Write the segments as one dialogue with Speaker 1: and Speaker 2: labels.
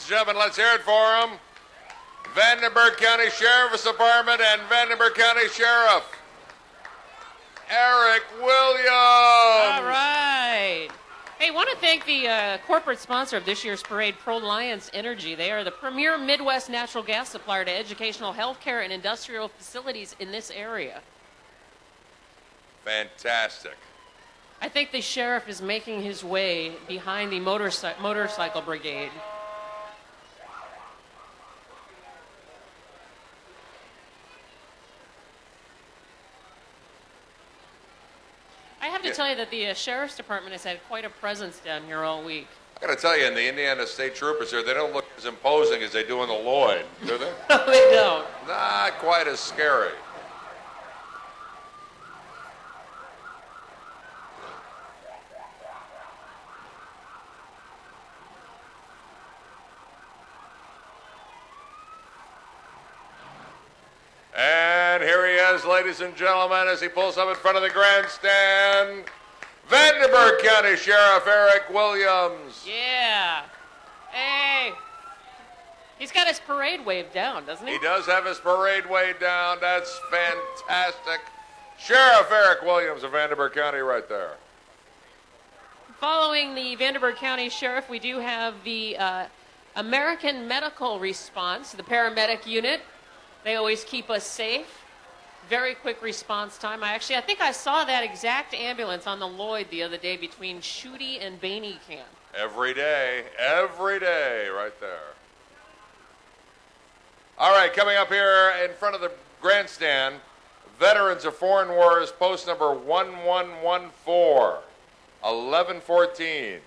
Speaker 1: and gentlemen, let's hear it for him. Vandenberg County Sheriff's Department and Vandenberg County Sheriff Eric Williams.
Speaker 2: All right. Hey, want to thank the corporate sponsor of this year's parade, ProLiance Energy. They are the premier Midwest natural gas supplier to educational, healthcare, and industrial facilities in this area.
Speaker 1: Fantastic.
Speaker 2: I think the sheriff is making his way behind the motorcycle brigade. I have to tell you that the sheriff's department has had quite a presence down here all week.
Speaker 1: I got to tell you, in the Indiana State Troopers here, they don't look as imposing as they do in the Lloyd, do they?
Speaker 2: No, they don't.
Speaker 1: Not quite as scary. And here he is, ladies and gentlemen, as he pulls up in front of the grandstand, Vandenberg County Sheriff Eric Williams.
Speaker 2: Yeah. Hey. He's got his parade wave down, doesn't he?
Speaker 1: He does have his parade way down. That's fantastic. Sheriff Eric Williams of Vandenberg County right there.
Speaker 2: Following the Vandenberg County Sheriff, we do have the American Medical Response, the paramedic unit. They always keep us safe. Very quick response time. I think I saw that exact ambulance on the Lloyd the other day between Shooty and Bainey Camp.
Speaker 1: Every day, right there. All right, coming up here in front of the grandstand, Veterans of Foreign Wars, post number 1114, 1114.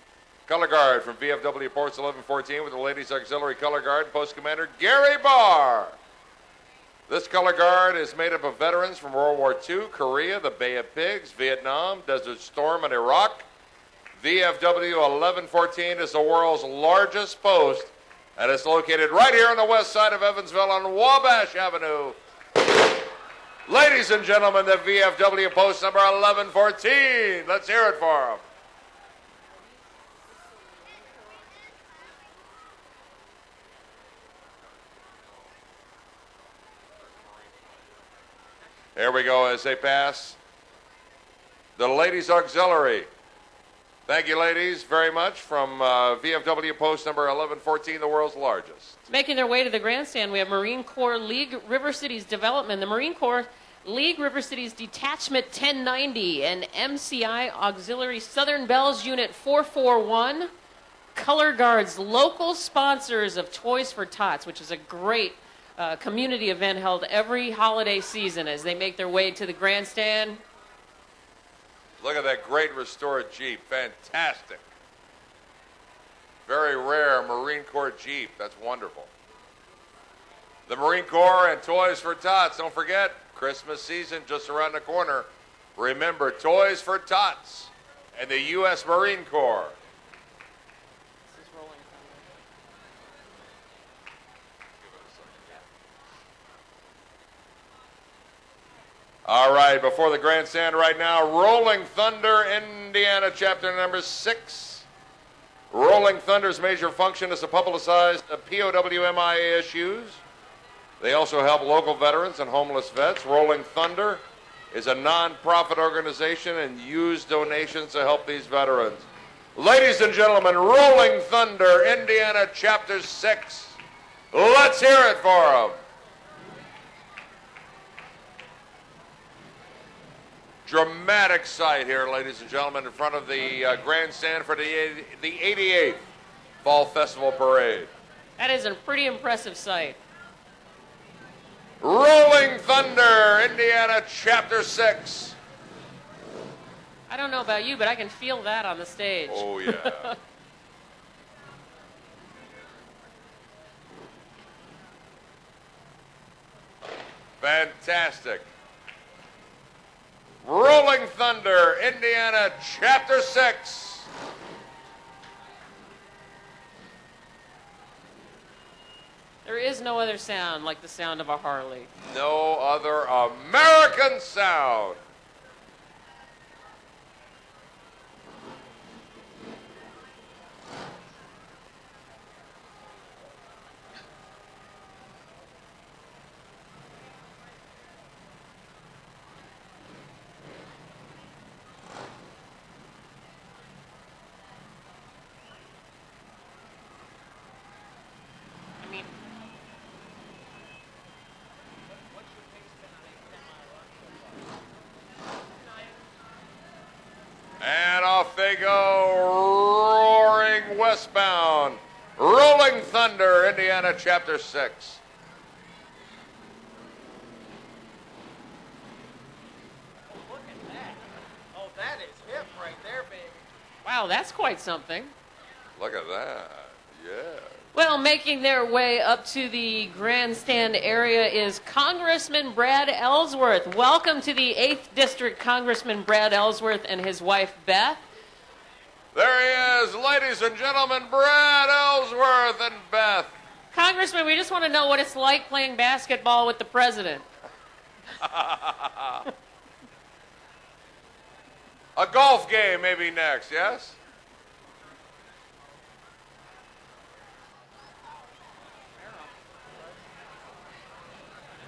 Speaker 1: Color Guard from VFW Ports 1114 with the Ladies Auxiliary Color Guard, Post Commander Gary Barr. This color guard is made up of veterans from World War II, Korea, the Bay of Pigs, Vietnam, Desert Storm, and Iraq. VFW 1114 is the world's largest post, and it's located right here on the west side of Evansville on Wabash Avenue. Ladies and gentlemen, the VFW post number 1114. Let's hear it for them. Here we go as they pass. The Ladies Auxiliary. Thank you, ladies, very much from VFW post number 1114, the world's largest.
Speaker 2: Making their way to the grandstand, we have Marine Corps League River Cities Development. The Marine Corps League River Cities Detachment 1090 and MCI Auxiliary Southern Bells Unit 441. Color Guards, local sponsors of Toys for Tots, which is a great community event held every holiday season as they make their way to the grandstand.
Speaker 1: Look at that great restored Jeep. Fantastic. Very rare Marine Corps Jeep. That's wonderful. The Marine Corps and Toys for Tots. Don't forget, Christmas season just around the corner. Remember, Toys for Tots and the U.S. Marine Corps. All right, before the grandstand right now, Rolling Thunder, Indiana, chapter number 6. Rolling Thunder's major function is to publicize the POWMIA issues. They also help local veterans and homeless vets. Rolling Thunder is a non-profit organization and use donations to help these veterans. Ladies and gentlemen, Rolling Thunder, Indiana, chapter 6. Let's hear it for them. Dramatic sight here, ladies and gentlemen, in front of the grandstand for the 88th Fall Festival Parade.
Speaker 2: That is a pretty impressive sight.
Speaker 1: Rolling Thunder, Indiana, Chapter 6.
Speaker 2: I don't know about you, but I can feel that on the stage.
Speaker 1: Oh, yeah. Fantastic. Rolling Thunder, Indiana, Chapter 6.
Speaker 2: There is no other sound like the sound of a Harley.
Speaker 1: No other American sound. they go, roaring westbound. Rolling Thunder, Indiana, Chapter 6.
Speaker 3: Look at that. Oh, that is hip right there, baby.
Speaker 2: Wow, that's quite something.
Speaker 1: Look at that. Yeah.
Speaker 2: Well, making their way up to the grandstand area is Congressman Brad Ellsworth. Welcome to the 8th District, Congressman Brad Ellsworth and his wife, Beth.
Speaker 1: There he is, ladies and gentlemen, Brad Ellsworth and Beth.
Speaker 2: Congressman, we just want to know what it's like playing basketball with the president.
Speaker 1: A golf game maybe next, yes?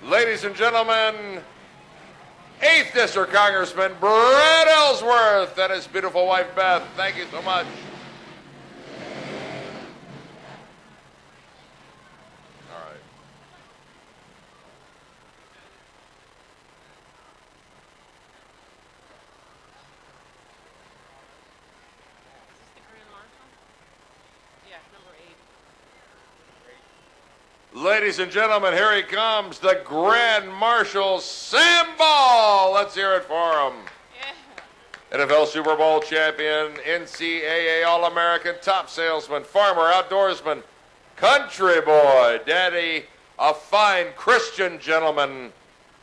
Speaker 1: Ladies and gentlemen, 8th District Congressman Brad Ellsworth and his beautiful wife Beth. Thank you so much. All right.
Speaker 2: Is this the Grand Marshal? Yeah, number 8.
Speaker 1: Ladies and gentlemen, here he comes, the Grand Marshal, Sam Ball. Let's hear it for him.
Speaker 2: Yeah.
Speaker 1: NFL Super Bowl champion, NCAA All-American, top salesman, farmer, outdoorsman, country boy, daddy, a fine Christian gentleman,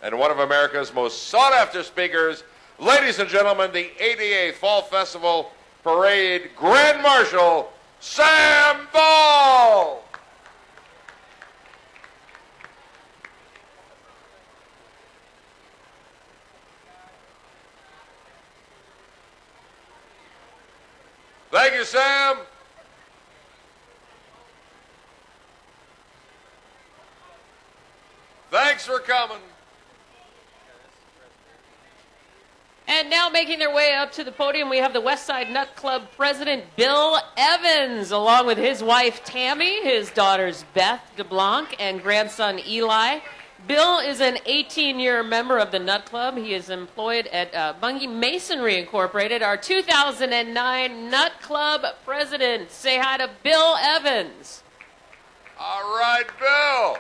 Speaker 1: and one of America's most sought-after speakers. Ladies and gentlemen, the 88th Fall Festival Parade Grand Marshal, Sam Ball. Thank you, Sam. Thanks for coming.
Speaker 2: And now making their way up to the podium, we have the Westside Nut Club president, Bill Evans, along with his wife, Tammy, his daughters, Beth DeBlanc, and grandson, Eli. Bill is an 18-year member of the Nut Club. He is employed at Bungie Masonry Incorporated, our 2009 Nut Club president. Say hi to Bill Evans.
Speaker 1: All right, Bill.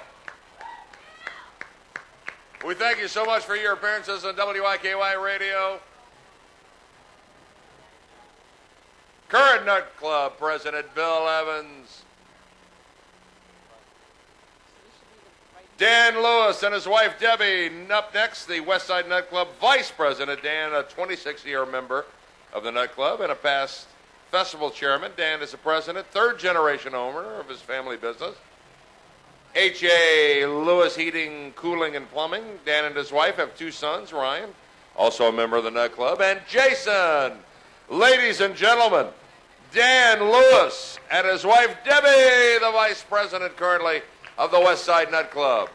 Speaker 1: We thank you so much for your appearances on WIKY Radio. Current Nut Club president, Bill Evans. Dan Lewis and his wife, Debbie. Up next, the Westside Nut Club vice president, Dan, a 26-year member of the Nut Club and a past festival chairman. Dan is the president, third-generation owner of his family business. H.A. Lewis Heating, Cooling, and Plumbing. Dan and his wife have 2 sons, Ryan, also a member of the Nut Club, and Jason. Ladies and gentlemen, Dan Lewis and his wife, Debbie, the vice president currently of the Westside Nut Club.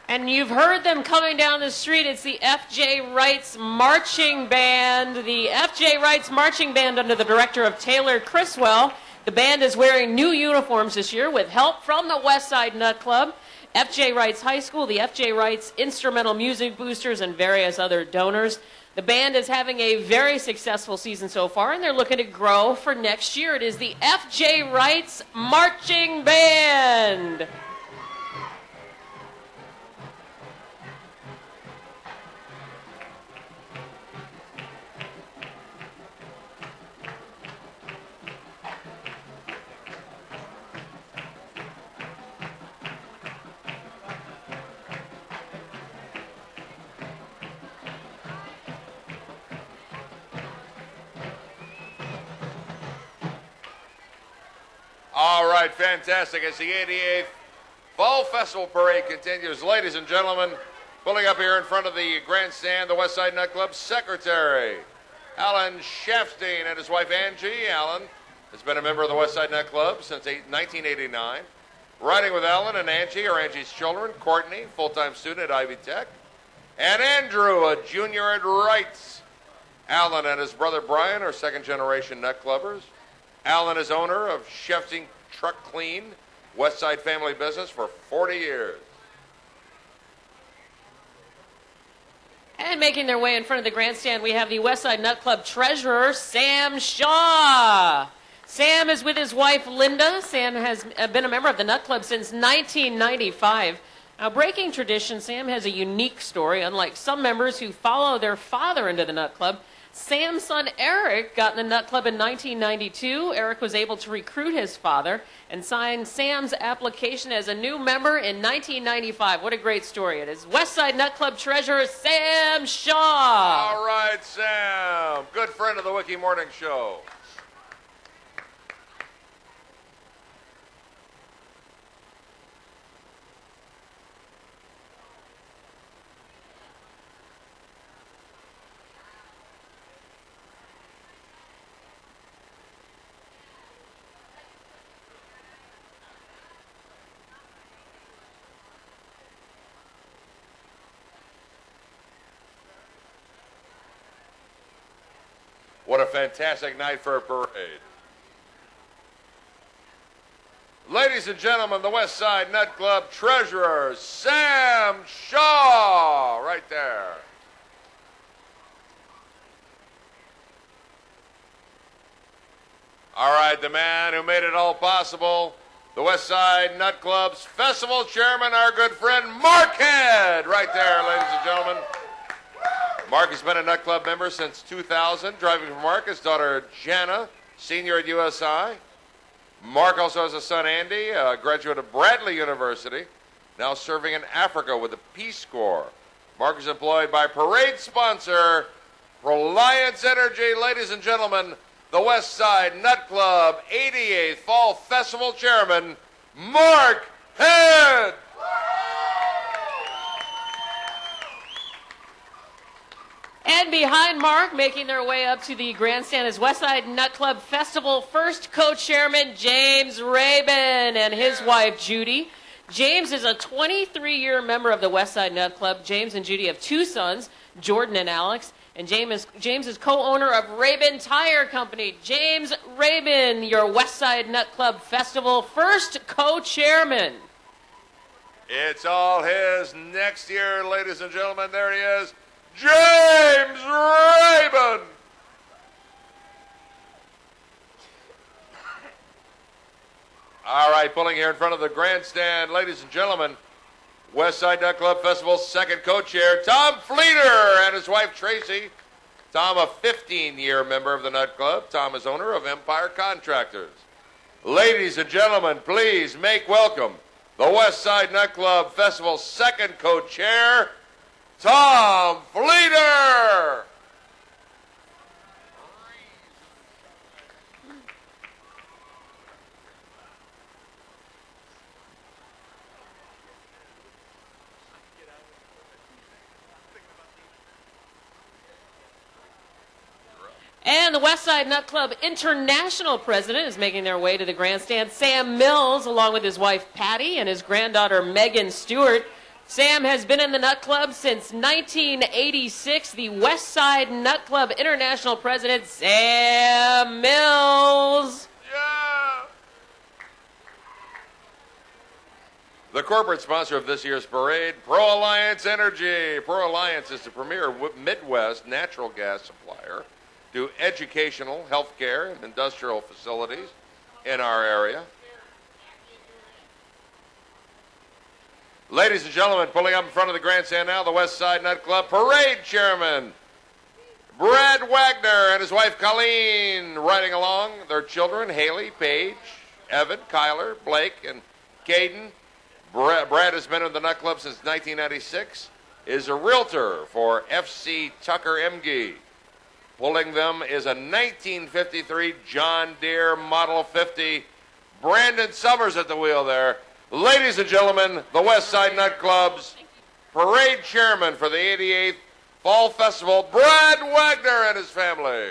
Speaker 2: And you've heard them coming down the street. It's the F.J. Wright's Marching Band. The F.J. Wright's Marching Band under the director of Taylor Criswell. The band is wearing new uniforms this year with help from the Westside Nut Club, F.J. Wright's High School, the F.J. Wright's Instrumental Music Boosters, and various other donors. The band is having a very successful season so far, and they're looking to grow for next year. It is the F.J. Wright's Marching Band.
Speaker 1: All right, fantastic. As the 88th Fall Festival Parade continues, ladies and gentlemen, pulling up here in front of the grandstand, the Westside Nut Club secretary, Alan Shafstein, and his wife Angie. Alan has been a member of the Westside Nut Club since 1989. Riding with Alan and Angie are Angie's children, Courtney, full-time student at Ivy Tech, and Andrew, a junior at Wrights. Alan and his brother Brian are second-generation Nut Clubbers. Alan is owner of Shefting Truck Clean, Westside family business for 40 years.
Speaker 2: And making their way in front of the grandstand, we have the Westside Nut Club treasurer, Sam Shaw. Sam is with his wife, Linda. Sam has been a member of the Nut Club since 1995. Now, breaking tradition, Sam has a unique story. Unlike some members who follow their father into the Nut Club, Sam's son Eric got in the Nut Club in 1992. Eric was able to recruit his father and sign Sam's application as a new member in 1995. What a great story it is. Westside Nut Club treasurer Sam Shaw.
Speaker 1: All right, Sam. Good friend of the Wiki Morning Show. What a fantastic night for a parade. Ladies and gentlemen, the Westside Nut Club treasurer, Sam Shaw, right there. All right, the man who made it all possible, the Westside Nut Club's festival chairman, our good friend Mark Head, right there, ladies and gentlemen. Mark has been a Nut Club member since 2000. Driving for Mark, his daughter Jana, senior at USI. Mark also has a son, Andy, a graduate of Bradley University, now serving in Africa with the Peace Corps. Mark is employed by parade sponsor Reliance Energy. Ladies and gentlemen, the Westside Nut Club 88th Fall Festival chairman, Mark Head.
Speaker 2: And behind Mark, making their way up to the grandstand, is Westside Nut Club Festival first co-chairman James Rabin and his wife Judy. James is a 23-year member of the Westside Nut Club. James and Judy have two sons, Jordan and Alex. And James is co-owner of Rabin Tire Company. James Rabin, your Westside Nut Club Festival first co-chairman.
Speaker 1: It's all his next year, ladies and gentlemen. There he is. James Rabin. All right, pulling here in front of the grandstand, ladies and gentlemen, Westside Nut Club Festival's second co-chair, Tom Fleeter, and his wife Tracy. Tom, a 15-year member of the Nut Club. Tom is owner of Empire Contractors. Ladies and gentlemen, please make welcome the Westside Nut Club Festival's second co-chair, Tom Fleeter.
Speaker 2: And the Westside Nut Club International President is making their way to the grandstand, Sam Mills, along with his wife Patty and his granddaughter Megan Stewart. Sam has been in the Nut Club since 1986. The Westside Nut Club International President, Sam Mills.
Speaker 1: Yeah. The corporate sponsor of this year's parade, Pro Alliance Energy. Pro Alliance is the premier Midwest natural gas supplier to educational, healthcare, and industrial facilities in our area. Ladies and gentlemen, pulling up in front of the grandstand now, the Westside Nut Club Parade Chairman, Brad Wagner, and his wife Colleen, riding along. Their children, Haley, Paige, Evan, Kyler, Blake, and Caden. Brad has been in the Nut Club since 1996, is a realtor for FC Tucker Emge. Pulling them is a 1953 John Deere Model 50. Brandon Summers at the wheel there. Ladies and gentlemen, the Westside Nut Club's parade chairman for the 88th Fall Festival, Brad Wagner and his family.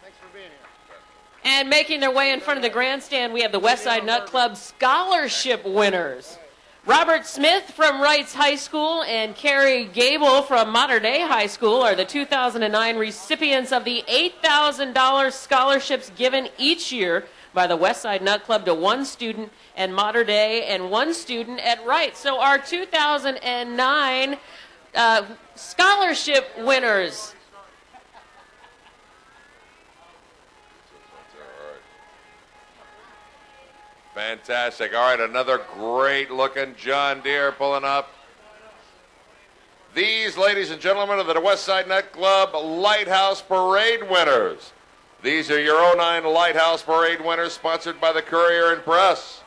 Speaker 3: Thanks for being here.
Speaker 2: And making their way in front of the grandstand, we have the Westside Nut Club scholarship winners. Robert Smith from Wrights High School and Carrie Gable from Mater Dei High School are the 2009 recipients of the $8,000 scholarships given each year by the Westside Nut Club to one student at Mater Dei and one student at Wright. So our 2009 scholarship winners.
Speaker 1: Fantastic. All right, another great-looking John Deere pulling up. These, ladies and gentlemen, are the Westside Nightclub Lighthouse Parade winners. These are your 09 Lighthouse Parade winners, sponsored by the Courier and Press.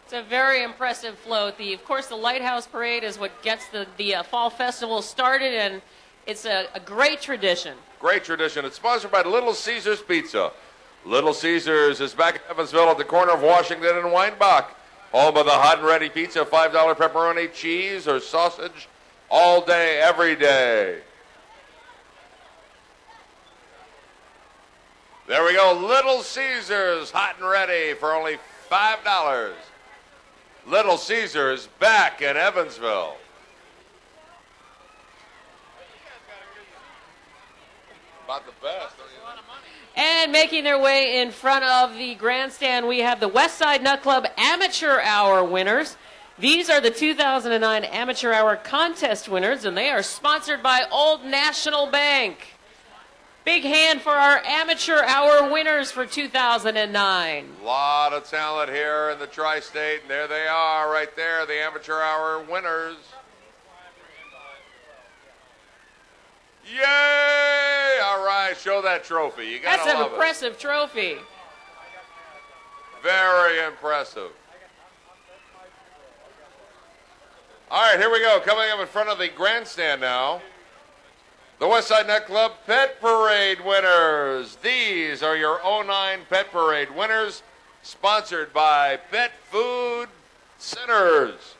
Speaker 2: It's a very impressive float. Of course, the Lighthouse Parade is what gets the Fall Festival started, and it's a great tradition.
Speaker 1: Great tradition. It's sponsored by Little Caesars Pizza. Little Caesars is back in Evansville at the corner of Washington and Weinbach. Home of the hot and ready pizza, $5 pepperoni, cheese, or sausage, all day, every day. There we go. Little Caesars, hot and ready for only $5. Little Caesars back in Evansville. About the best.
Speaker 2: And making their way in front of the grandstand, we have the Westside Nut Club Amateur Hour winners. These are the 2009 Amateur Hour Contest winners, and they are sponsored by Old National Bank. Big hand for our Amateur Hour winners for 2009.
Speaker 1: A lot of talent here in the Tri-State, and there they are right there, the Amateur Hour winners. Yay! All right, show that trophy. You gotta
Speaker 2: That's an
Speaker 1: love
Speaker 2: impressive trophy.
Speaker 1: Very impressive. All right, here we go. Coming up in front of the grandstand now, the Westside Nut Club Pet Parade winners. These are your 09 Pet Parade winners, sponsored by Pet Food Centers.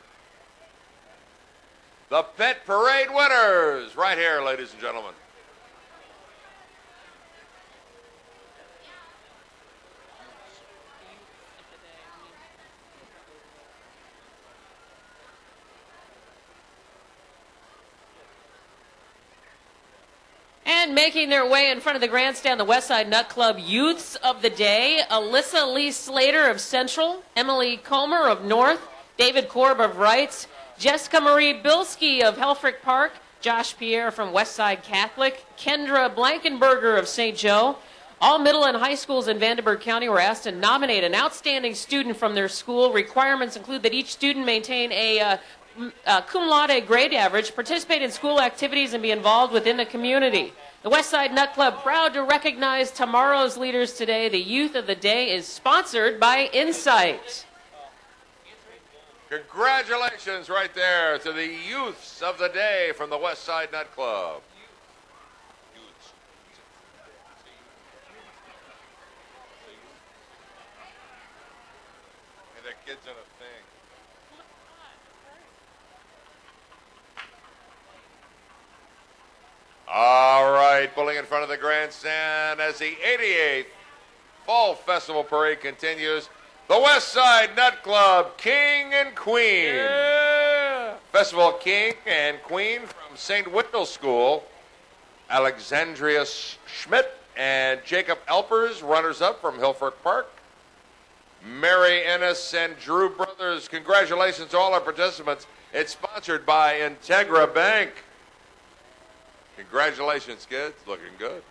Speaker 1: The Pet Parade winners, right here, ladies and gentlemen.
Speaker 2: And making their way in front of the grandstand, the Westside Nut Club Youths of the Day, Alyssa Lee Slater of Central, Emily Comer of North, David Korb of Wrights, Jessica Marie Bilski of Helfrich Park, Josh Pierre from Westside Catholic, Kendra Blankenberger of St. Joe. All middle and high schools in Vandenberg County were asked to nominate an outstanding student from their school. Requirements include that each student maintain a cum laude grade average, participate in school activities, and be involved within the community. The Westside Nut Club, proud to recognize tomorrow's leaders today. The Youth of the Day is sponsored by Insight.
Speaker 1: Congratulations right there to the Youths of the Day from the Westside Nut Club. Hey, that kid's in a thing. All right, pulling in front of the grandstand as the 88th Fall Festival Parade continues. The Westside Nut Club King and Queen.
Speaker 2: Yeah.
Speaker 1: Festival King and Queen from St. Wendell School. Alexandria Schmidt and Jacob Elpers, runners-up from Hilford Park. Mary Ennis and Drew Brothers. Congratulations to all our participants. It's sponsored by Integra Bank. Congratulations, kids. Looking good.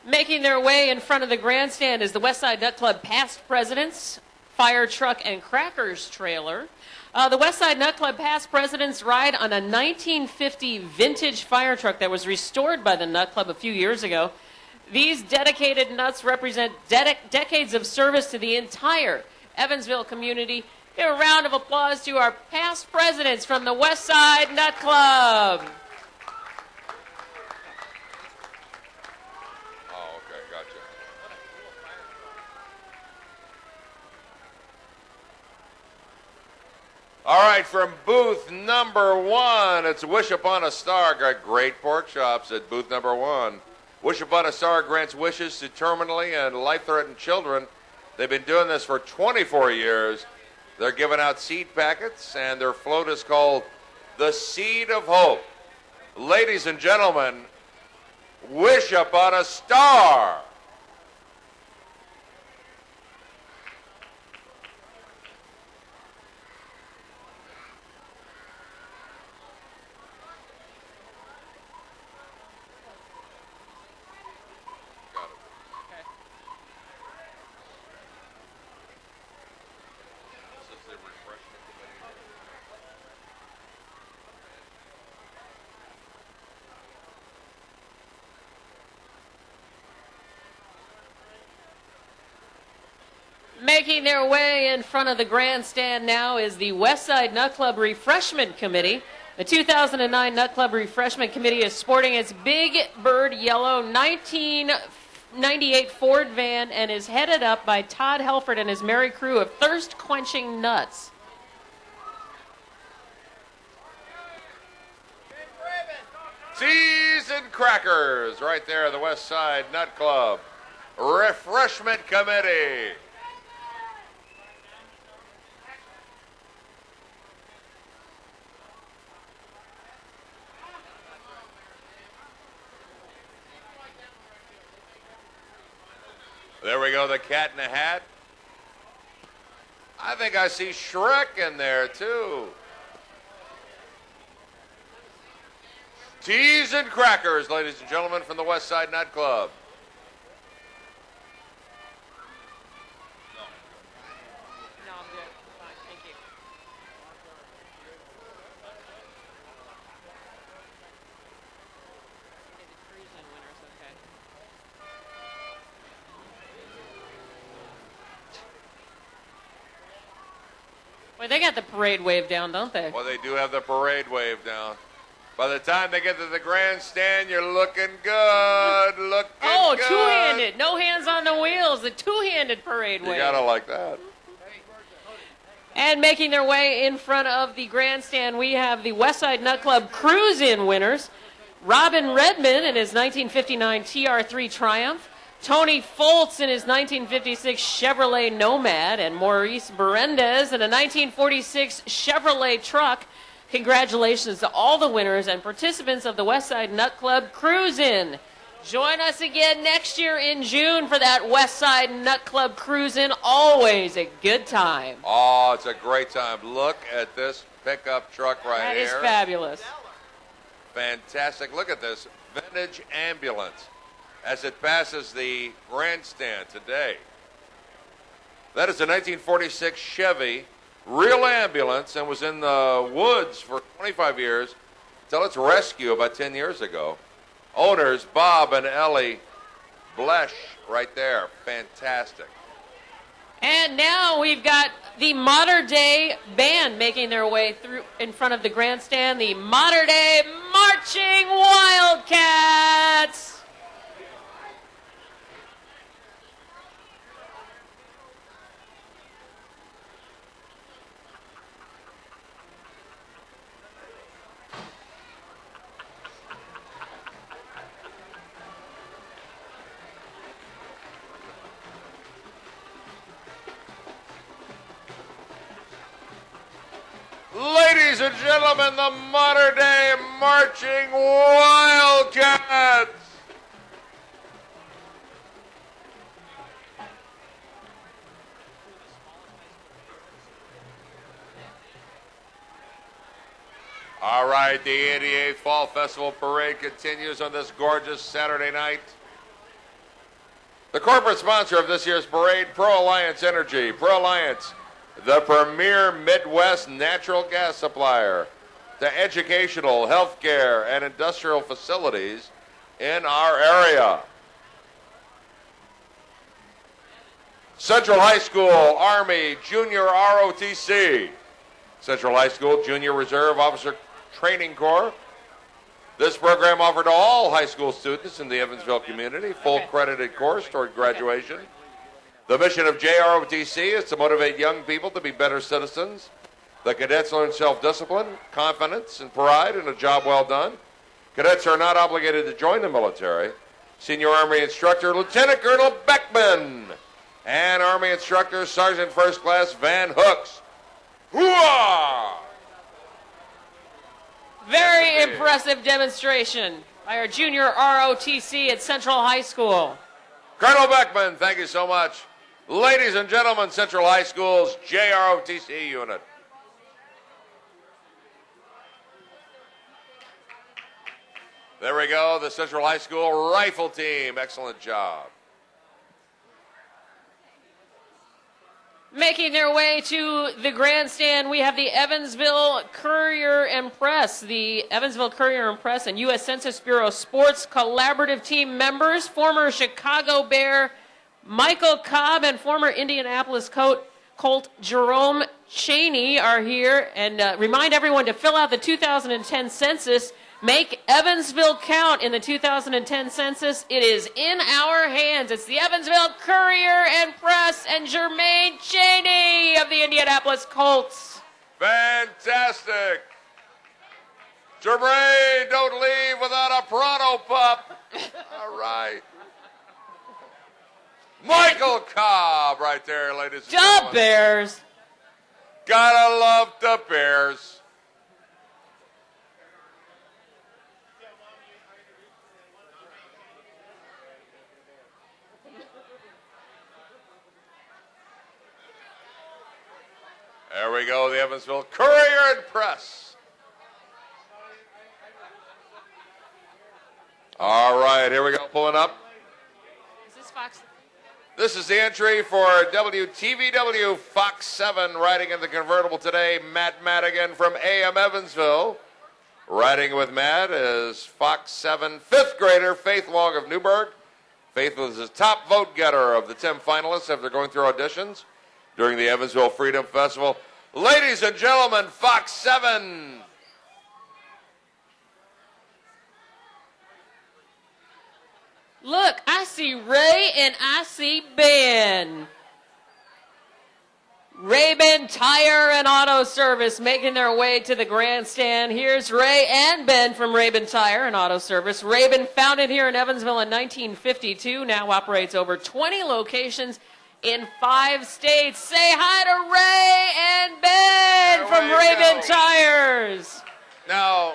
Speaker 2: Making their way in front of the grandstand is the Westside Nut Club past presidents, fire truck and crackers trailer. The Westside Nut Club past presidents ride on a 1950 vintage fire truck that was restored by the Nut Club a few years ago. These dedicated nuts represent decades of service to the entire Evansville community. Give a round of applause to our past presidents from the Westside Nut Club.
Speaker 1: Oh, okay, gotcha. All right, from booth number 1, it's Wish Upon a Star. Got great pork chops at booth number 1. Wish Upon a Star grants wishes to terminally and life-threatened children. They've been doing this for 24 years. They're giving out seed packets, and their float is called the Seed of Hope. Ladies and gentlemen, Wish Upon a Star.
Speaker 2: Making their way in front of the grandstand now is the Westside Nut Club Refreshment Committee. The 2009 Nut Club Refreshment Committee is sporting its Big Bird yellow 1998 Ford van and is headed up by Todd Helford and his merry crew of thirst-quenching nuts.
Speaker 1: Seasoned crackers right there, the Westside Nut Club Refreshment Committee. There we go, the Cat in the Hat. I think I see Shrek in there, too. Teas and crackers, ladies and gentlemen, from the Westside Nut Club.
Speaker 2: No, I'm good. Fine, thank you. Well, they got the parade wave down, don't they?
Speaker 1: Well, they do have the parade wave down. By the time they get to the grandstand, you're looking good, looking
Speaker 2: Oh,
Speaker 1: good.
Speaker 2: two-handed. No hands on the wheels. The two-handed parade
Speaker 1: You
Speaker 2: wave.
Speaker 1: gotta like that.
Speaker 2: And making their way in front of the grandstand, we have the Westside Nut Club Cruise-In winners. Robin Redmond in his 1959 TR3 Triumph. Tony Foltz in his 1956 Chevrolet Nomad. And Maurice Berendez in a 1946 Chevrolet truck. Congratulations to all the winners and participants of the Westside Nut Club Cruise-In. Join us again next year in June for that Westside Nut Club Cruise-In. Always a good time.
Speaker 1: Oh, it's a great time. Look at this pickup truck right here.
Speaker 2: That is fabulous.
Speaker 1: Fantastic. Look at this vintage ambulance as it passes the grandstand today. That is a 1946 Chevy real ambulance and was in the woods for 25 years until its rescue about 10 years ago. Owners Bob and Ellie Blesh right there. Fantastic.
Speaker 2: And now we've got the Modern Day Band making their way through in front of the grandstand. The Modern Day Marching Wildcats.
Speaker 1: Ladies and gentlemen, the Modern Day Marching Wildcats. All right, the 88th Fall Festival Parade continues on this gorgeous Saturday night. The corporate sponsor of this year's parade, Pro Alliance Energy. Pro Alliance, the premier Midwest natural gas supplier to educational, healthcare, and industrial facilities in our area. Central High School Army Junior ROTC. Central High School Junior Reserve Officer Training Corps. This program offered to all high school students in the Evansville community, full credited course toward graduation. The mission of JROTC is to motivate young people to be better citizens. The cadets learn self-discipline, confidence, and pride in a job well done. Cadets are not obligated to join the military. Senior Army Instructor Lieutenant Colonel Beckman and Army Instructor Sergeant First Class Van Hooks. Hooah!
Speaker 2: Very impressive demonstration by our junior ROTC at Central High School.
Speaker 1: Colonel Beckman, thank you so much. Ladies and gentlemen, Central High School's JROTC unit. There we go, the Central High School rifle team. Excellent job.
Speaker 2: Making their way to the grandstand, we have the Evansville Courier and Press. The Evansville Courier and Press and U.S. Census Bureau Sports Collaborative Team members, former Chicago Bear Michael Cobb and former Indianapolis Colt Jerome Cheney are here, and remind everyone to fill out the 2010 census. Make Evansville count in the 2010 census. It is in our hands. It's the Evansville Courier and Press and Jermaine Cheney of the Indianapolis Colts.
Speaker 1: Fantastic. Jermaine, don't leave without a Pronto Pup. All right. Michael Cobb right there, ladies and gentlemen.
Speaker 2: The Bears.
Speaker 1: Gotta love the Bears. There we go, the Evansville Courier and Press. All right, here we go, pulling up.
Speaker 2: Is this Fox?
Speaker 1: This is the entry for WTVW Fox 7, riding in the convertible today, Matt Madigan from AM Evansville. Riding with Matt is Fox 7 fifth grader Faith Long of Newburgh. Faith was the top vote getter of the 10 finalists after going through auditions during the Evansville Freedom Festival. Ladies and gentlemen, Fox 7.
Speaker 2: Look, I see Ray and I see Ben. Ray-Ben Tire and Auto Service making their way to the grandstand. Here's Ray and Ben from Ray-Ben Tire and Auto Service. Ray-Ben, founded here in Evansville in 1952, now operates over 20 locations in 5 states. Say hi to Ray and Ben from Ray-Ben Tires.
Speaker 1: Now,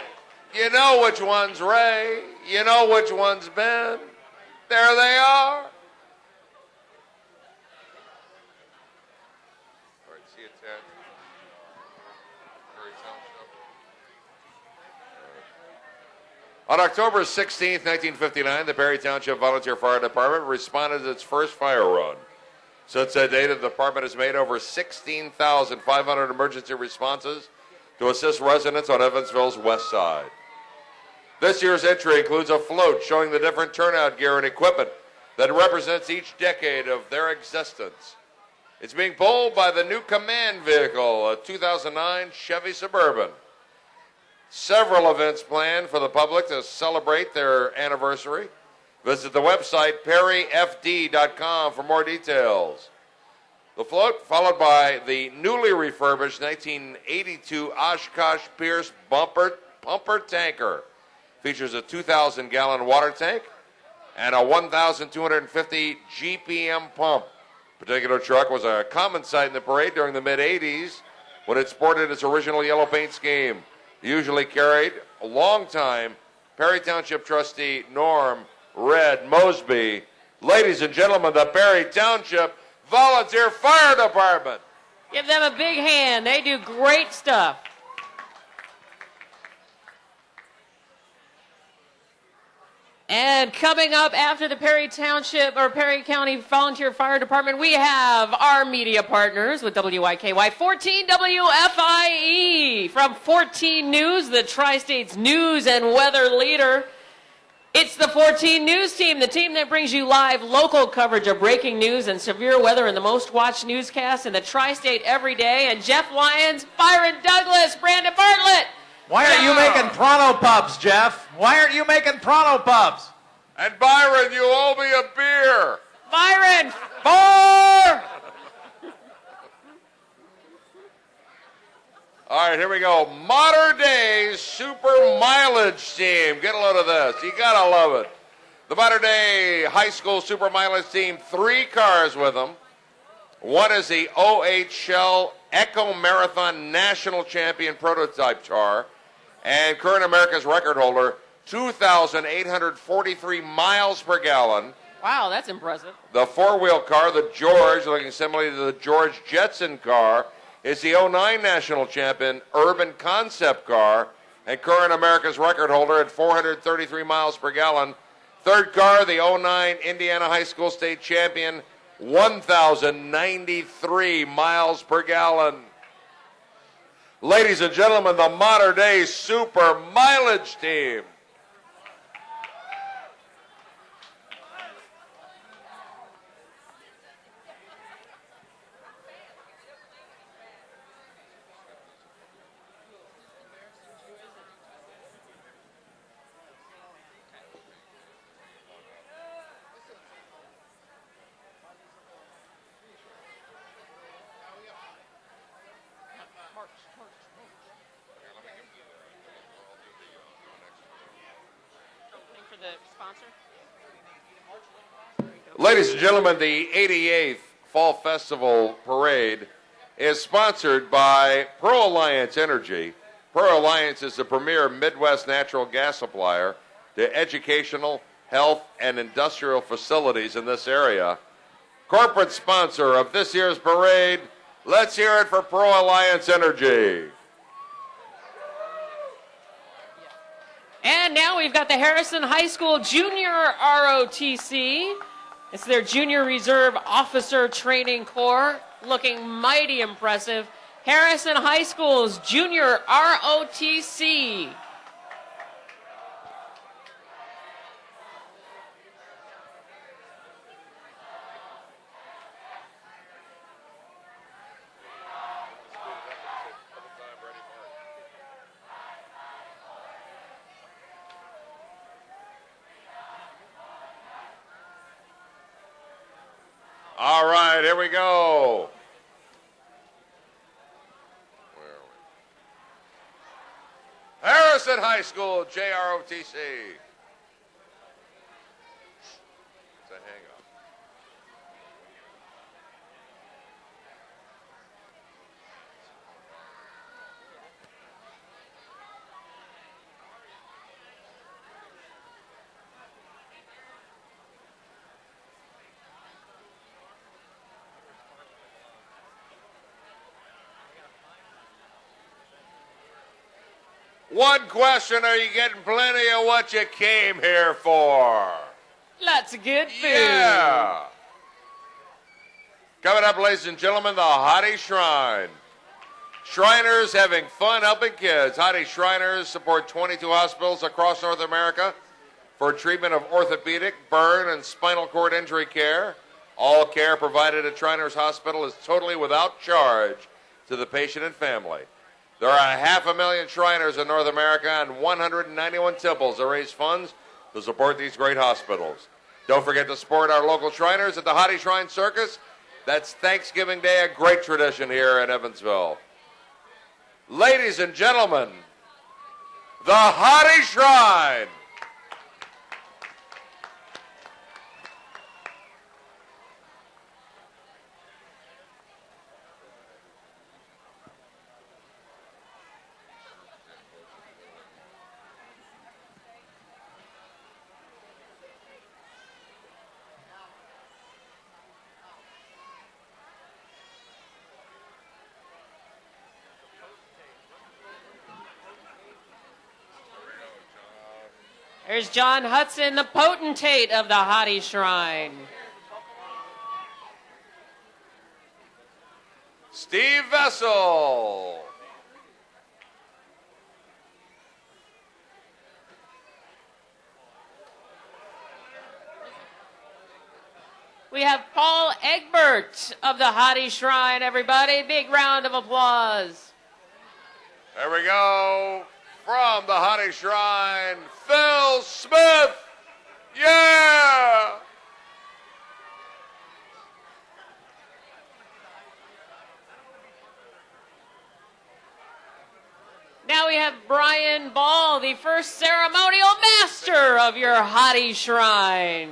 Speaker 1: you know which one's Ray. You know which one's Ben. There they are. All right, see you, Ted. Perry Township. On October 16th, 1959, the Perry Township Volunteer Fire Department responded to its first fire run. Since that date, the department has made over 16,500 emergency responses to assist residents on Evansville's west side. This year's entry includes a float showing the different turnout gear and equipment that represents each decade of their existence. It's being pulled by the new command vehicle, a 2009 Chevy Suburban. Several events planned for the public to celebrate their anniversary. Visit the website perryfd.com for more details. The float, followed by the newly refurbished 1982 Oshkosh Pierce pumper tanker, features a 2,000-gallon water tank and a 1,250 GPM pump. The particular truck was a common sight in the parade during the mid-'80s when it sported its original yellow paint scheme. Usually carried a long time Perry Township trustee Norm Red Mosby. Ladies and gentlemen, the Perry Township Volunteer Fire Department.
Speaker 2: Give them a big hand. They do great stuff. And coming up after the Perry Township or Perry County Volunteer Fire Department, we have our media partners with WIKY 14 WFIE from 14 News, the Tri-State's news and weather leader. It's the 14 News team, the team that brings you live local coverage of breaking news and severe weather in the most watched newscasts in the Tri-State every day. And Jeff Lyons, Byron Douglas, Brandon Bartlett.
Speaker 3: Why aren't you making Pronto Pups, Jeff? Why aren't you making Pronto Pups?
Speaker 1: And Byron, you owe me a beer.
Speaker 2: Byron, 4!
Speaker 1: All right, here we go. Modern Day Super Mileage Team. Get a load of this. You got to love it. The Modern Day High School Super Mileage Team, 3 cars with them. One is the OHL Echo Marathon National Champion Prototype car and current America's record holder, 2,843 miles per gallon.
Speaker 2: Wow, that's impressive.
Speaker 1: The 4-wheel car, the George, looking similarly to the George Jetson car, is the 09 National Champion Urban Concept car and current America's record holder at 433 miles per gallon. Third car, the 09 Indiana High School State Champion, 1,093 miles per gallon. Ladies and gentlemen, the Modern Day Super Mileage Team.
Speaker 2: the sponsor.
Speaker 1: Ladies and gentlemen, the 88th Fall Festival Parade is sponsored by Pro Alliance Energy. Pro Alliance is the premier Midwest natural gas supplier to educational, health, and industrial facilities in this area. Corporate sponsor of this year's parade, let's hear it for Pro Alliance Energy.
Speaker 2: And now we've got the Harrison High School Junior ROTC. It's their Junior Reserve Officer Training Corps, looking mighty impressive. Harrison High School's Junior ROTC.
Speaker 1: All right, here we go. Where are we? Harrison High School, JROTC. It's a hang-up. One question, are you getting plenty of what you came here for?
Speaker 2: Lots of good food.
Speaker 1: Yeah. Coming up, ladies and gentlemen, the Hottie Shrine. Shriners having fun helping kids. Hottie Shriners support 22 hospitals across North America for treatment of orthopedic, burn, and spinal cord injury care. All care provided at Shriners Hospital is totally without charge to the patient and family. There are 500,000 Shriners in North America and 191 temples that raise funds to support these great hospitals. Don't forget to support our local Shriners at the Hottie Shrine Circus. That's Thanksgiving Day, a great tradition here in Evansville. Ladies and gentlemen, the Hottie Shrine.
Speaker 2: There's John Hudson, the potentate of the Hottie Shrine.
Speaker 1: Steve Vessel.
Speaker 2: We have Paul Egbert of the Hottie Shrine, everybody. Big round of applause.
Speaker 1: There we go. From the Hottie Shrine, Phil Smith. Yeah!
Speaker 2: Now we have Brian Ball, the first ceremonial master of your Hottie Shrine.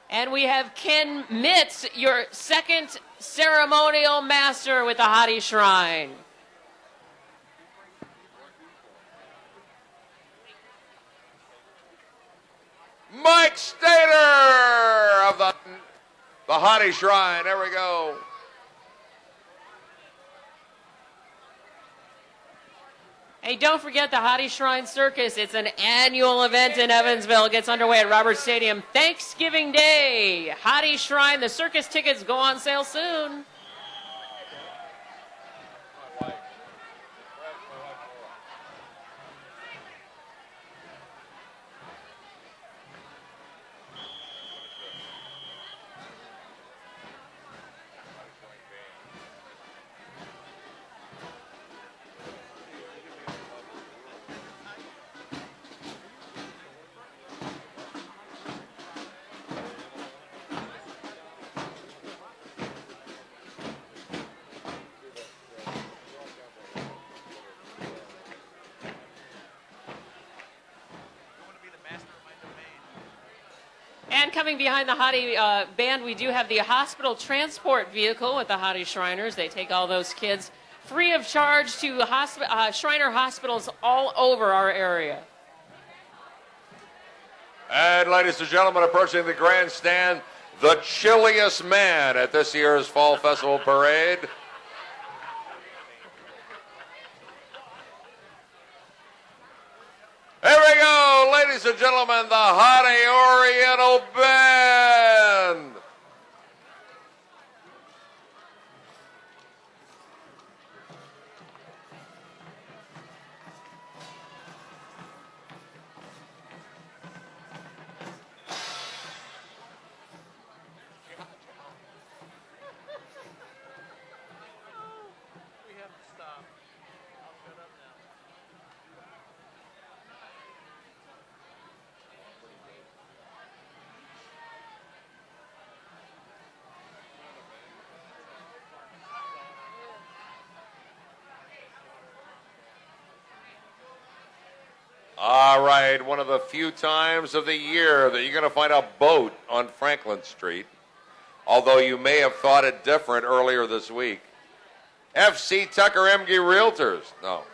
Speaker 2: And we have Ken Mitz, your second ceremonial master with the Hottie Shrine.
Speaker 1: Mike Stater of the Hottie Shrine. There we go.
Speaker 2: Hey, don't forget the Hottie Shrine Circus. It's an annual event in Evansville. It gets underway at Roberts Stadium Thanksgiving Day. Hottie Shrine, the circus tickets go on sale soon. And coming behind the Hottie band, we do have the hospital transport vehicle with the Hottie Shriners. They take all those kids free of charge to Shriner hospitals all over our area.
Speaker 1: And ladies and gentlemen, approaching the grandstand, the chilliest man at this year's Fall Festival Parade. Here we go, ladies and gentlemen, the Hottie Oriental Band.
Speaker 3: We have to stop. I'll shut up now.
Speaker 1: All right, one of the few times of the year that you're going to find a boat on Franklin Street, although you may have thought it different earlier this week. FC Tucker Emge Realtors. No.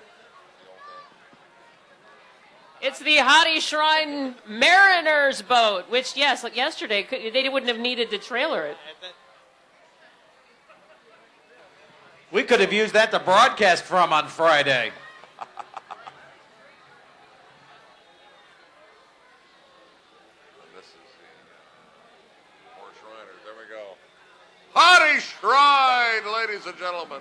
Speaker 2: It's the Hottie Shrine Mariners boat, which, yes, like yesterday, they wouldn't have needed to trailer it.
Speaker 4: We could have used that to broadcast from on Friday.
Speaker 1: This is the more Shriners. There we go. Hottie Shrine, ladies and gentlemen.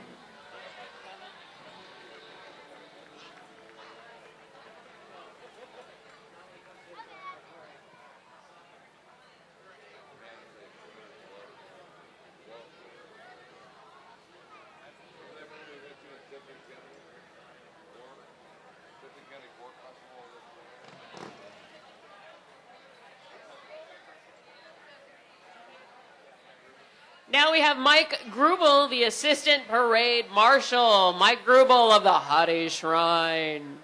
Speaker 2: Now we have Mike Grubel, the assistant parade marshal. Mike Grubel of the Hottie Shrine.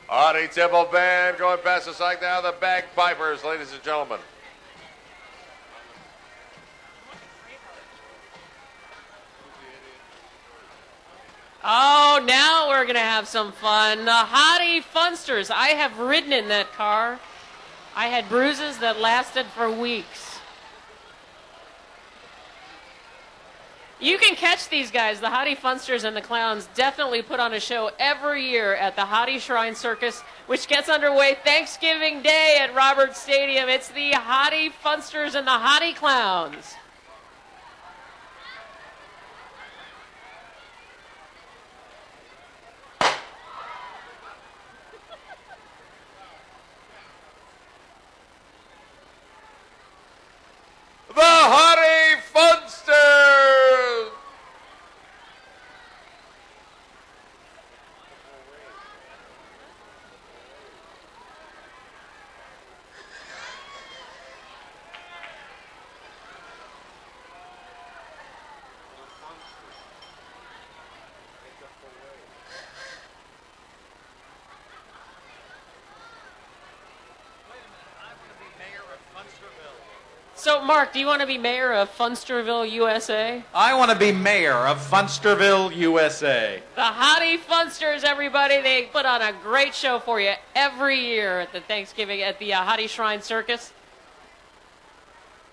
Speaker 1: Hottie Temple Band going past the side now, the bagpipers, ladies and gentlemen.
Speaker 2: Oh, now we're going to have some fun. The Hottie Funsters. I have ridden in that car. I had bruises that lasted for weeks. You can catch these guys, the Hottie Funsters and the Clowns, definitely put on a show every year at the Hottie Shrine Circus, which gets underway Thanksgiving Day at Roberts Stadium. It's the Hottie Funsters and the Hottie Clowns.
Speaker 1: The Hottie Funsters!
Speaker 2: So, Mark, do you want to be mayor of Funsterville, USA?
Speaker 4: I want to be mayor of Funsterville, USA.
Speaker 2: The Hottie Funsters, everybody. They put on a great show for you every year at the Thanksgiving at the Hottie Shrine Circus.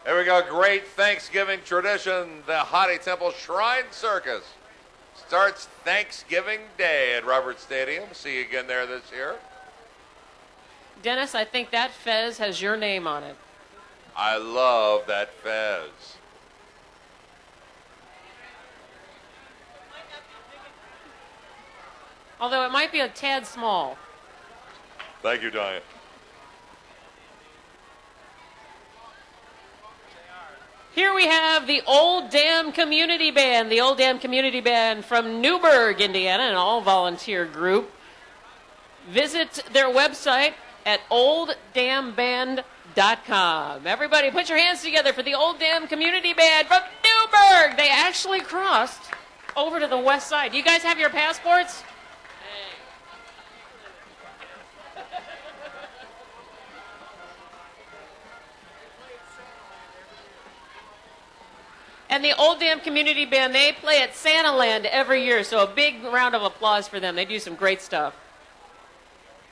Speaker 1: There we go. Great Thanksgiving tradition. The Hottie Temple Shrine Circus starts Thanksgiving Day at Robert Stadium. See you again there this year.
Speaker 2: Dennis, I think that fez has your name on it.
Speaker 1: I love that fez.
Speaker 2: Although it might be a tad small.
Speaker 1: Thank you, Diane.
Speaker 2: Here we have the Old Dam Community Band, the Old Dam Community Band from Newburgh, Indiana, an all-volunteer group. Visit their website at olddamband.com. Everybody put your hands together for the Old Dam Community Band from Newburgh. They actually crossed over to the west side. Do you guys have your passports? And the Old Dam Community Band, they play at Santaland every year, so a big round of applause for them. They do some great stuff.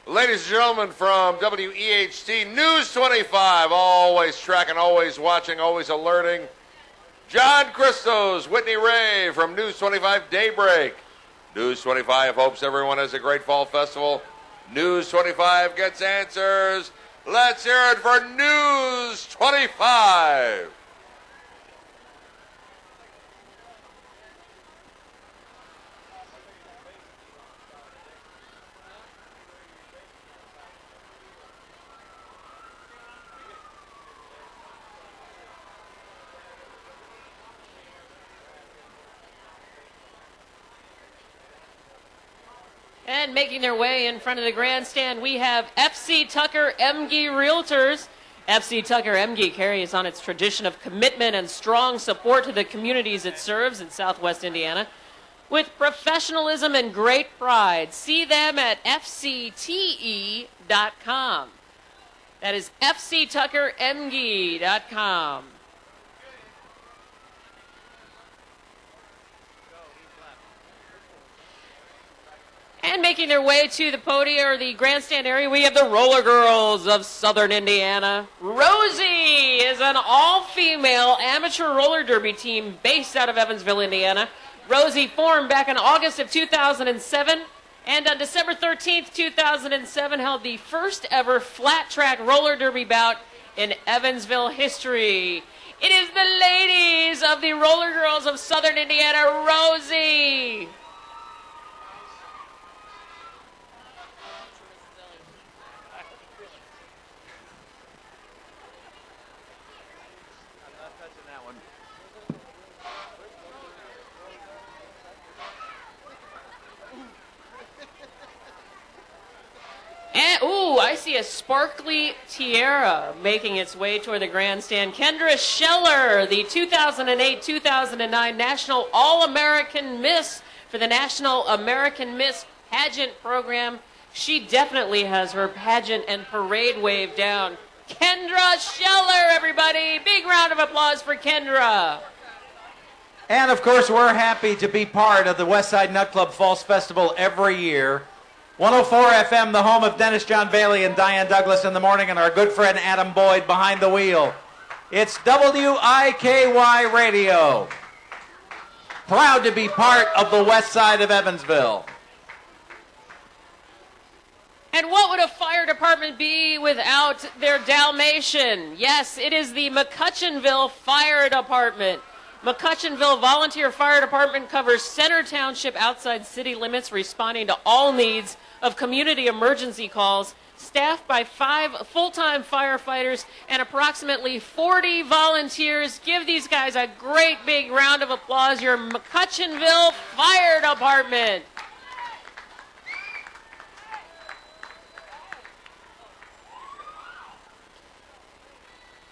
Speaker 1: Ladies and gentlemen from WEHT News 25, always tracking, always watching, always alerting. John Christos, Whitney Ray from News 25 Daybreak. News 25 hopes everyone has a great fall festival. News 25 gets answers. Let's hear it for News 25.
Speaker 2: And making their way in front of the grandstand, we have FC Tucker Emge Realtors. FC Tucker Emge carries on its tradition of commitment and strong support to the communities it serves in Southwest Indiana with professionalism and great pride. See them at fcte.com. That is fctuckeremge.com. And making their way to the podium or the grandstand area, we have the Roller Girls of Southern Indiana. Rosie is an all-female amateur roller derby team based out of Evansville, Indiana. Rosie formed back in August of 2007, and on December 13th, 2007, held the first ever flat track roller derby bout in Evansville history. It is the ladies of the Roller Girls of Southern Indiana, Rosie. And, ooh, I see a sparkly tiara making its way toward the grandstand. Kendra Scheller, the 2008-2009 National All-American Miss for the National American Miss Pageant Program. She definitely has her pageant and parade wave down. Kendra Scheller, everybody. Big round of applause for Kendra.
Speaker 4: And, of course, we're happy to be part of the Westside Nut Club Falls Festival every year. 104 FM, the home of Dennis John Bailey and Diane Douglas in the morning, and our good friend Adam Boyd behind the wheel. It's WIKY Radio. Proud to be part of the west side of Evansville.
Speaker 2: And what would a fire department be without their Dalmatian? Yes, it is the McCutcheonville Fire Department. McCutcheonville Volunteer Fire Department covers Center Township outside city limits, responding to all needs of community emergency calls, staffed by 5 full-time firefighters and approximately 40 volunteers. Give these guys a great big round of applause, your McCutcheonville Fire Department.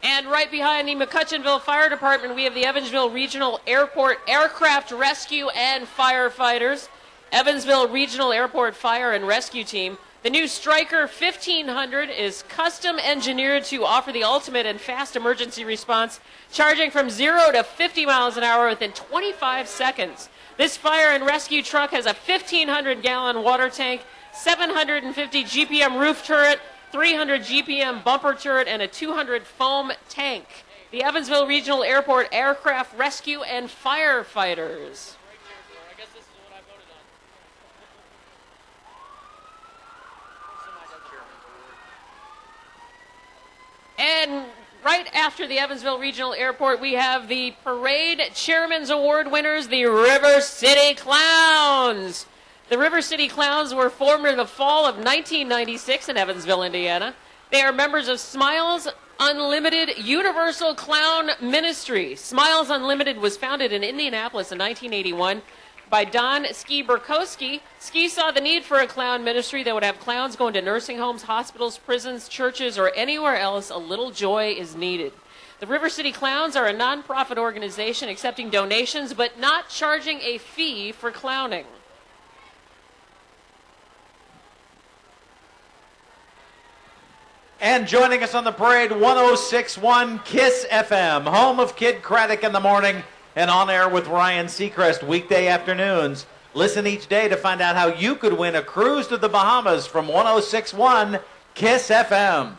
Speaker 2: And right behind the McCutcheonville Fire Department, we have the Evansville Regional Airport Aircraft Rescue and Firefighters. Evansville Regional Airport Fire and Rescue Team The new Stryker 1500 is custom engineered to offer the ultimate and fast emergency response, charging from 0 to 50 miles an hour within 25 seconds. This fire and rescue truck has a 1,500-gallon water tank, 750 GPM roof turret, 300 GPM bumper turret, and a 200 foam tank. The Evansville Regional Airport Aircraft Rescue and Firefighters. And right after the Evansville Regional Airport, we have the Parade Chairman's Award winners, the River City Clowns. The River City Clowns were formed in the fall of 1996 in Evansville, Indiana. They are members of Smiles Unlimited Universal Clown Ministry. Smiles Unlimited was founded in Indianapolis in 1981 by Don Ski Burkowski. Ski saw the need for a clown ministry that would have clowns going to nursing homes, hospitals, prisons, churches, or anywhere else a little joy is needed. The River City Clowns are a nonprofit organization accepting donations but not charging a fee for clowning.
Speaker 4: And joining us on the parade, 106.1 KISS FM, home of Kid Craddock in the morning and on air with Ryan Seacrest weekday afternoons. Listen each day to find out how you could win a cruise to the Bahamas from 106.1 KISS FM.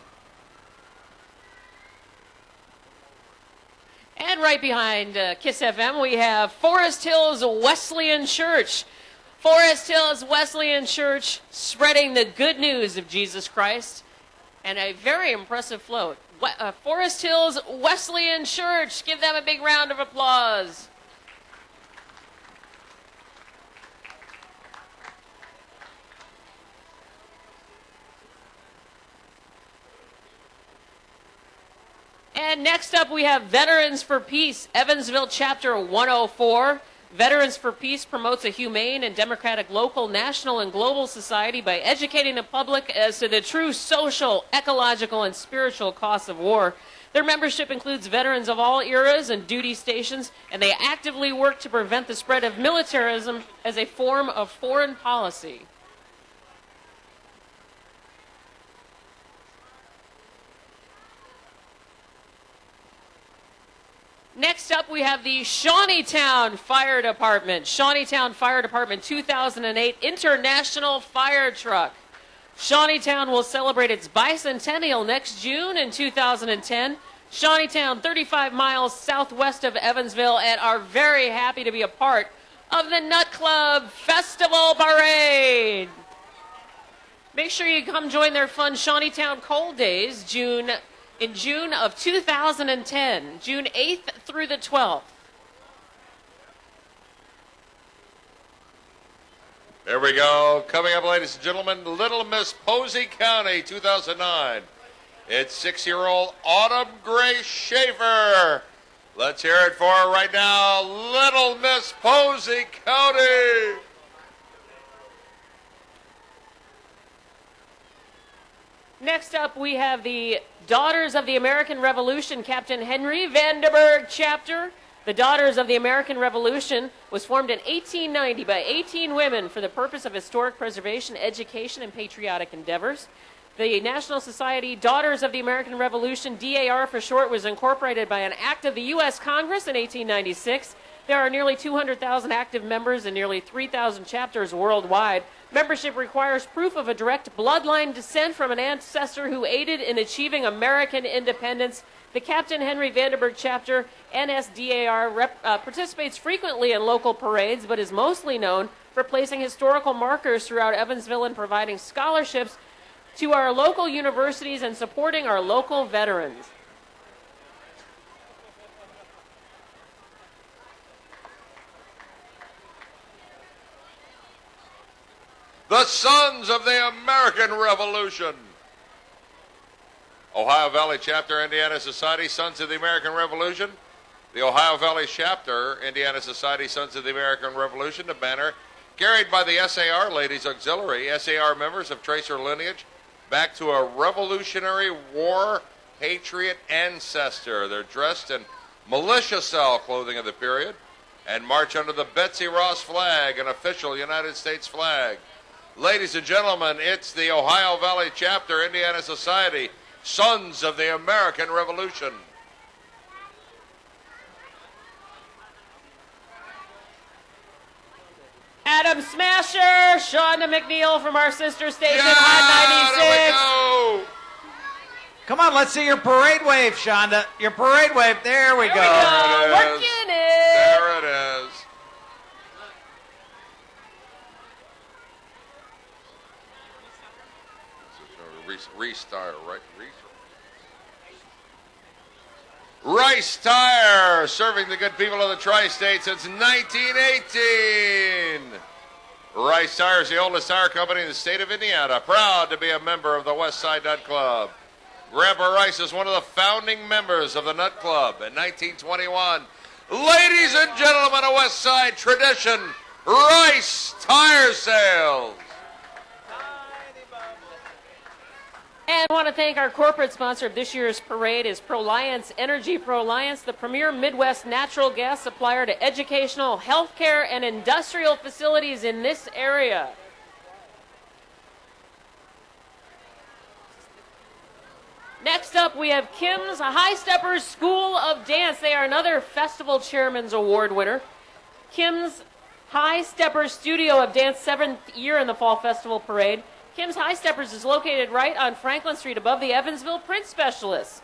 Speaker 2: And right behind KISS FM, we have Forest Hills Wesleyan Church. Forest Hills Wesleyan Church spreading the good news of Jesus Christ. And a very impressive float. Forest Hills Wesleyan Church. Give them a big round of applause. And next up we have Veterans for Peace, Evansville Chapter 104. Veterans for Peace promotes a humane and democratic local, national, and global society by educating the public as to the true social, ecological, and spiritual costs of war. Their membership includes veterans of all eras and duty stations, and they actively work to prevent the spread of militarism as a form of foreign policy. Next up, we have the Shawneetown Fire Department. Shawneetown Fire Department 2008 International Fire Truck. Shawneetown will celebrate its bicentennial next June in 2010. Shawneetown, 35 miles southwest of Evansville, and are very happy to be a part of the Nut Club Festival Parade. Make sure you come join their fun Shawneetown Cold Days in June of 2010, June 8th through the 12th.
Speaker 1: There we go. Coming up, ladies and gentlemen, Little Miss Posey County 2009. It's 6-year-old Autumn Grace Schaefer. Let's hear it for her right now, Little Miss Posey County.
Speaker 2: Next up, we have the Daughters of the American Revolution, Captain Henry Vanderburg Chapter. The Daughters of the American Revolution was formed in 1890 by 18 women for the purpose of historic preservation, education, and patriotic endeavors. The National Society Daughters of the American Revolution, DAR for short, was incorporated by an act of the U.S. Congress in 1896. There are nearly 200,000 active members and nearly 3,000 chapters worldwide. Membership requires proof of a direct bloodline descent from an ancestor who aided in achieving American independence. The Captain Henry Vanderburg Chapter, NSDAR, participates frequently in local parades, but is mostly known for placing historical markers throughout Evansville and providing scholarships to our local universities and supporting our local veterans.
Speaker 1: The Sons of the American Revolution. Ohio Valley Chapter, Indiana Society, Sons of the American Revolution. The Ohio Valley Chapter, Indiana Society, Sons of the American Revolution, the banner carried by the SAR Ladies Auxiliary. SAR members have traced their lineage back to a Revolutionary War patriot ancestor. They're dressed in militia style clothing of the period and march under the Betsy Ross flag, an official United States flag. Ladies and gentlemen, it's the Ohio Valley Chapter, Indiana Society, Sons of the American Revolution.
Speaker 2: Adam Smasher, Shonda McNeil from our sister station,
Speaker 1: Yeah,
Speaker 2: Hot 96.
Speaker 1: there we go.
Speaker 4: Come on, let's see your parade wave, Shonda. Your parade wave. There we go.
Speaker 1: There it is.
Speaker 2: Working it.
Speaker 1: There it is. Restart, right? Rice Tire, serving the good people of the Tri-State since 1918. Rice Tire is the oldest tire company in the state of Indiana, proud to be a member of the West Side Nut Club. Grandpa Rice is one of the founding members of the Nut Club in 1921. Ladies and gentlemen of West Side tradition, Rice Tire Sales.
Speaker 2: And I want to thank our corporate sponsor of this year's parade is Proliance Energy. Proliance, the premier Midwest natural gas supplier to educational, healthcare, and industrial facilities in this area. Next up, we have Kim's High Steppers School of Dance. They are another Festival Chairman's Award winner. Kim's High Steppers Studio of Dance, 7th year in the Fall Festival Parade. Kim's High Steppers is located right on Franklin Street above the Evansville Print Specialists.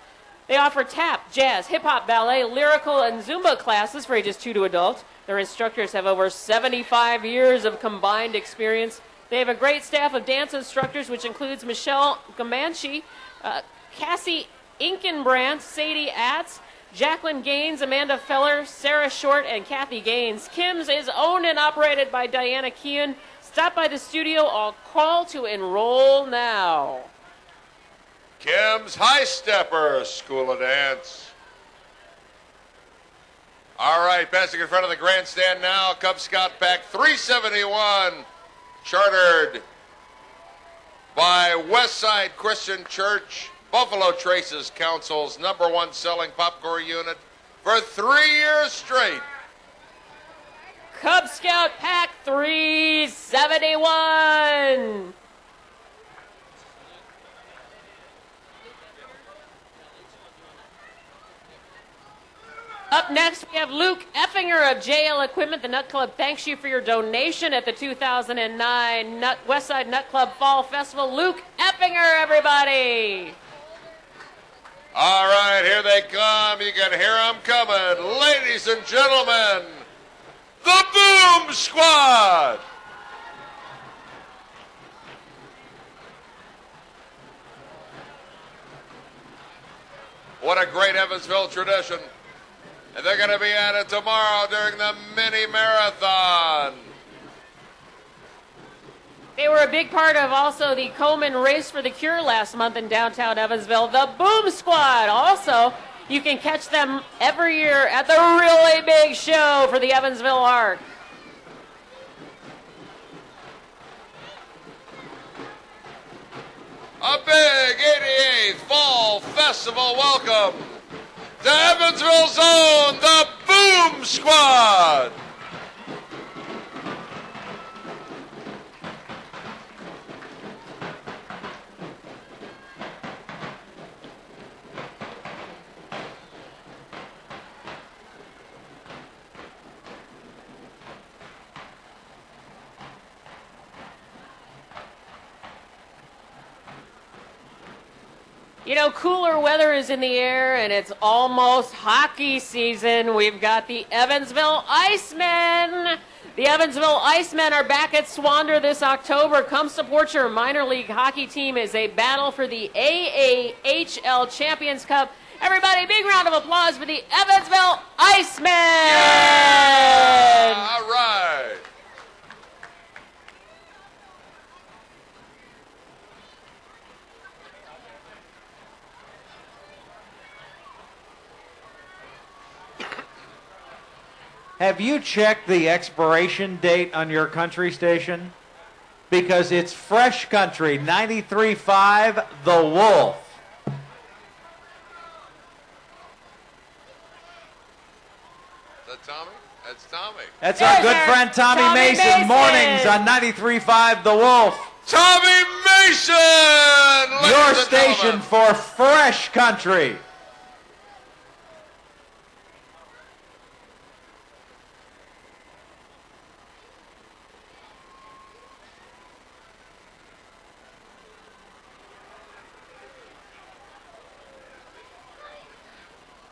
Speaker 2: They offer tap, jazz, hip-hop, ballet, lyrical, and Zumba classes for ages 2 to adult. Their instructors have over 75 years of combined experience. They have a great staff of dance instructors, which includes Michelle Gamanchi, Cassie Inkenbrandt, Sadie Atz, Jacqueline Gaines, Amanda Feller, Sarah Short, and Kathy Gaines. Kim's is owned and operated by Diana Kean. Stop by the studio or call to enroll now.
Speaker 1: Kim's High Steppers School of Dance. All right, passing in front of the grandstand now, Cub Scout Pack 371, chartered by Westside Christian Church, Buffalo Traces Council's #1 selling popcorn unit for 3 years straight.
Speaker 2: Cub Scout Pack 371. Up next, we have Luke Effinger of JL Equipment. The Nut Club thanks you for your donation at the 2009 Westside Nut Club Fall Festival. Luke Effinger, everybody.
Speaker 1: All right, here they come. You can hear them coming. Ladies and gentlemen, the Boom Squad. What a great Evansville tradition. And they're going to be at it tomorrow during the mini marathon.
Speaker 2: They were a big part of also the Coleman Race for the Cure last month in downtown Evansville. The Boom Squad. Also, you can catch them every year at the really big show for the Evansville Arc.
Speaker 1: A big 88th Fall Festival welcome to Evansville's own, the Boom Squad.
Speaker 2: You know, cooler weather is in the air, and it's almost hockey season. We've got the Evansville Icemen. The Evansville Icemen are back at Swander this October. Come support your minor league hockey team as they battle for the AAHL Champions Cup. Everybody, big round of applause for the Evansville Icemen!
Speaker 1: Yeah! All right.
Speaker 4: Have you checked the expiration date on your country station? Because it's Fresh Country 93.5 The Wolf.
Speaker 1: Is that Tommy? That's That's Tommy.
Speaker 4: That's our good friend Tommy Mason. Mornings on 93.5 The Wolf.
Speaker 1: Tommy Mason!
Speaker 4: Your station for fresh country.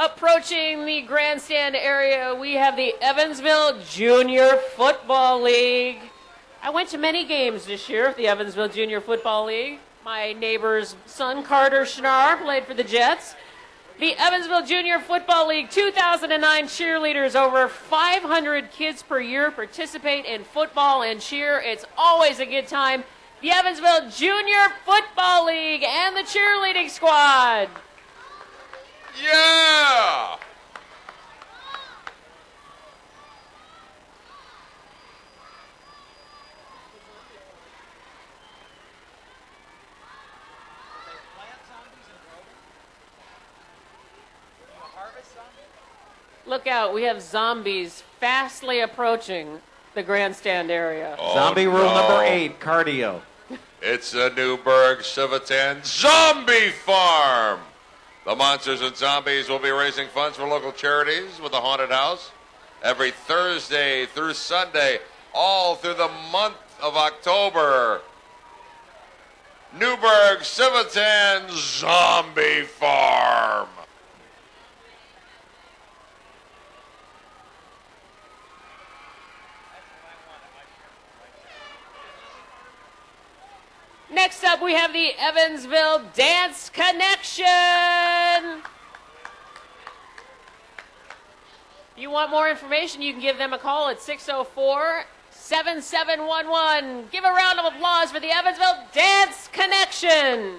Speaker 2: Approaching the grandstand area, we have the Evansville Junior Football League. I went to many games this year of the Evansville Junior Football League. My neighbor's son, Carter Schnarr, played for the Jets. The Evansville Junior Football League 2009 cheerleaders. Over 500 kids per year participate in football and cheer. It's always a good time. The Evansville Junior Football League and the cheerleading squad.
Speaker 1: Yeah!
Speaker 2: Look out, we have zombies fastly approaching the grandstand area.
Speaker 1: Oh,
Speaker 4: Zombie rule number 8, cardio.
Speaker 1: It's a Newburgh Civitan Zombie Farm. The Monsters and Zombies will be raising funds for local charities with the Haunted House every Thursday through Sunday, all through the month of October. Newburgh Civitan Zombie Farm.
Speaker 2: Next up, we have the Evansville Dance Connection. If you want more information, you can give them a call at 604-7711. Give a round of applause for the Evansville Dance Connection.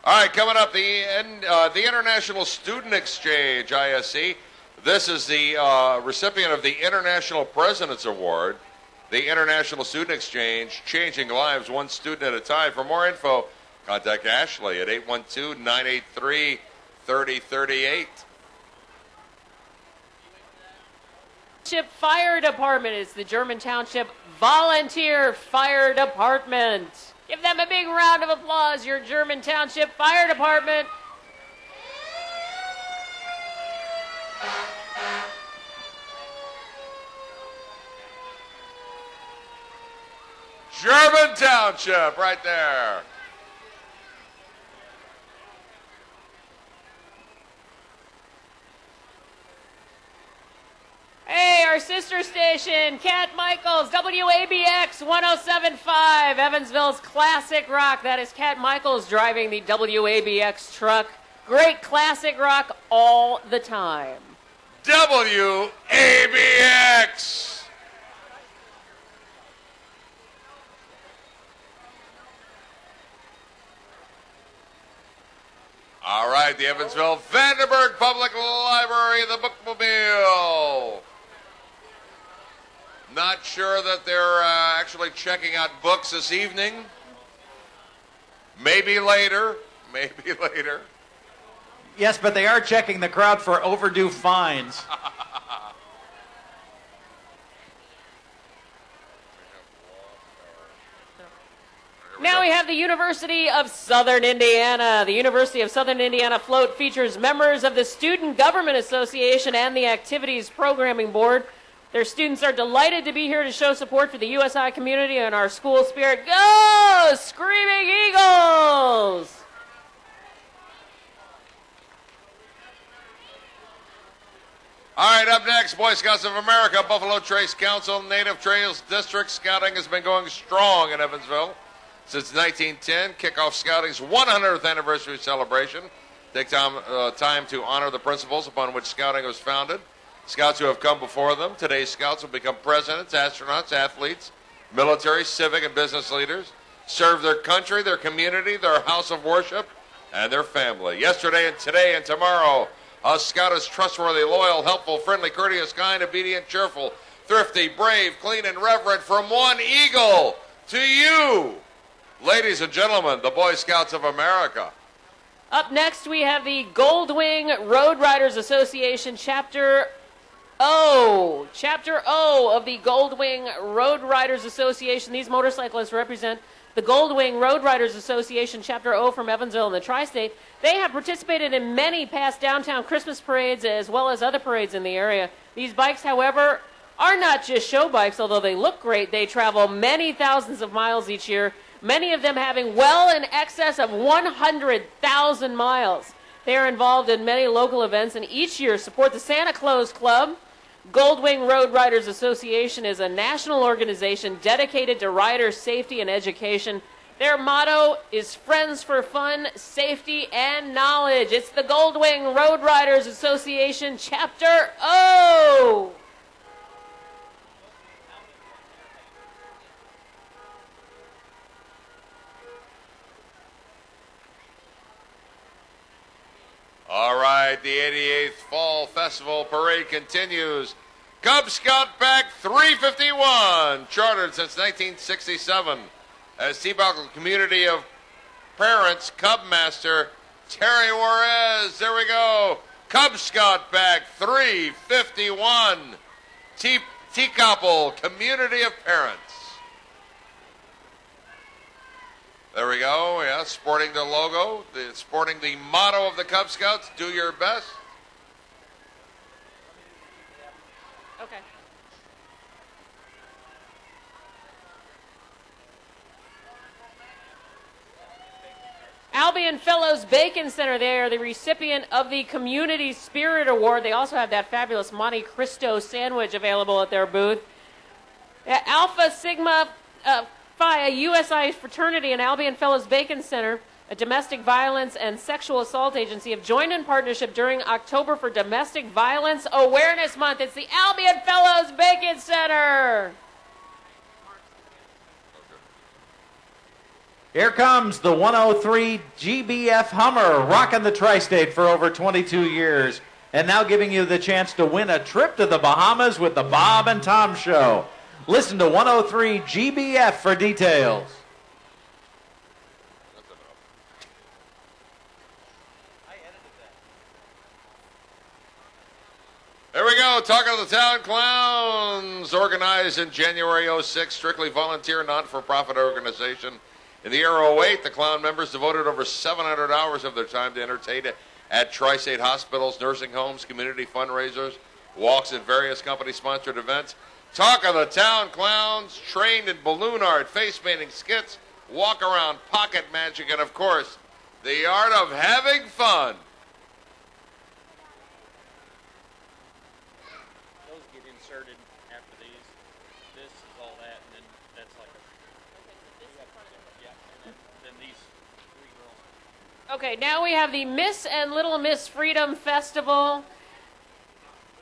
Speaker 1: All right, coming up, the International Student Exchange, ISE. This is the recipient of the International President's Award. The International Student Exchange, changing lives one student at a time. For more info, contact Ashley at 812-983-3038.
Speaker 2: Township Fire Department is the German Township Volunteer Fire Department. Give them a big round of applause, your German Township Fire Department.
Speaker 1: German Township, right there.
Speaker 2: Hey, our sister station, Cat Michaels, WABX 107.5, Evansville's classic rock. That is Cat Michaels driving the WABX truck. Great classic rock all the time.
Speaker 1: WABX. All right, the Evansville Vandenberg Public Library, the Bookmobile. Not sure that they're actually checking out books this evening. Maybe later. Maybe later.
Speaker 4: Yes, but they are checking the crowd for overdue fines.
Speaker 2: Now we have the University of Southern Indiana. The University of Southern Indiana float features members of the Student Government Association and the Activities Programming Board. Their students are delighted to be here to show support for the USI community and our school spirit. Go, Screaming Eagles!
Speaker 1: All right, up next, Boy Scouts of America, Buffalo Trace Council, Native Trails District. Scouting has been going strong in Evansville since 1910. Kickoff Scouting's 100th anniversary celebration. Take time to honor the principles upon which Scouting was founded. Scouts who have come before them. Today's Scouts will become presidents, astronauts, athletes, military, civic, and business leaders. Serve their country, their community, their house of worship, and their family. Yesterday and today and tomorrow, a Scout is trustworthy, loyal, helpful, friendly, courteous, kind, obedient, cheerful, thrifty, brave, clean, and reverent. From one eagle to you, ladies and gentlemen, the Boy Scouts of America.
Speaker 2: Up next, we have the Goldwing Road Riders Association Chapter O, Chapter O of the Goldwing Road Riders Association. These motorcyclists represent the Goldwing Road Riders Association, Chapter O from Evansville in the Tri-State. They have participated in many past downtown Christmas parades as well as other parades in the area. These bikes, however, are not just show bikes, although they look great. They travel many thousands of miles each year, many of them having well in excess of 100,000 miles. They are involved in many local events and each year support the Santa Claus Club. Goldwing Road Riders Association is a national organization dedicated to rider safety and education. Their motto is Friends for Fun, Safety, and Knowledge. It's the Goldwing Road Riders Association, Chapter O.
Speaker 1: All right, the 88th Fall Festival Parade continues. Cub Scout Pack 351, chartered since 1967 as Seabuckle Community of Parents Cub Master Terry Juarez. There we go. Cub Scout Pack 351, Teacople Community of Parents. There we go, yeah, sporting the logo, sporting the motto of the Cub Scouts, do your best.
Speaker 2: Okay. Albion Fellows Bacon Center, they are the recipient of the Community Spirit Award. They also have that fabulous Monte Cristo sandwich available at their booth. Alpha Sigma Phi, a USI fraternity, and Albion Fellows Bacon Center, a domestic violence and sexual assault agency, have joined in partnership during October for Domestic Violence Awareness Month. It's the Albion Fellows Bacon Center.
Speaker 4: Here comes the 103 GBF Hummer, rocking the Tri-State for over 22 years, and now giving you the chance to win a trip to the Bahamas with the Bob and Tom Show. Listen to 103 GBF for details.
Speaker 1: There we go. Talk of the Town Clowns, organized in January 06, strictly volunteer, not-for-profit organization. In the year 08, the Clown members devoted over 700 hours of their time to entertain at Tri-State hospitals, nursing homes, community fundraisers, walks at various company-sponsored events. Talk of the Town Clowns, trained in balloon art, face painting, skits, walk around, pocket magic, and of course, the art of having fun.
Speaker 3: Those get inserted after these. This is all that, and then that's like a. Yeah, and then these three girls.
Speaker 2: Okay, now we have the Miss and Little Miss Freedom Festival.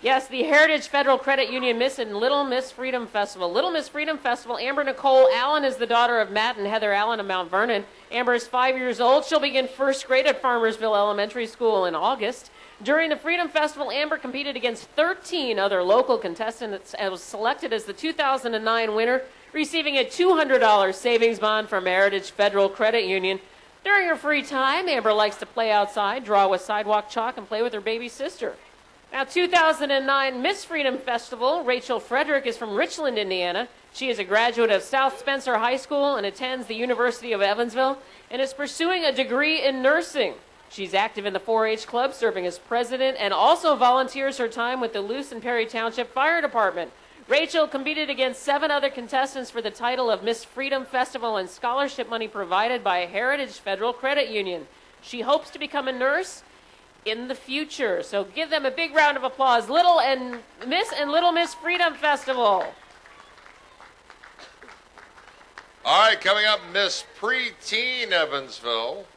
Speaker 2: Yes, the Heritage Federal Credit Union Miss and Little Miss Freedom Festival. Little Miss Freedom Festival, Amber Nicole Allen is the daughter of Matt and Heather Allen of Mount Vernon. Amber is 5 years old. She'll begin first grade at Farmersville Elementary School in August. During the Freedom Festival, Amber competed against 13 other local contestants and was selected as the 2009 winner, receiving a $200 savings bond from Heritage Federal Credit Union. During her free time, Amber likes to play outside, draw with sidewalk chalk, and play with her baby sister. Now, 2009 Miss Freedom Festival, Rachel Frederick is from Richland, Indiana. She is a graduate of South Spencer High School and attends the University of Evansville and is pursuing a degree in nursing. She's active in the 4-H Club, serving as president, and also volunteers her time with the Luce and Perry Township Fire Department. Rachel competed against 7 other contestants for the title of Miss Freedom Festival and scholarship money provided by Heritage Federal Credit Union. She hopes to become a nurse in the future. So give them a big round of applause. Little Miss Freedom Festival.
Speaker 1: All right, coming up, Miss Preteen Evansville.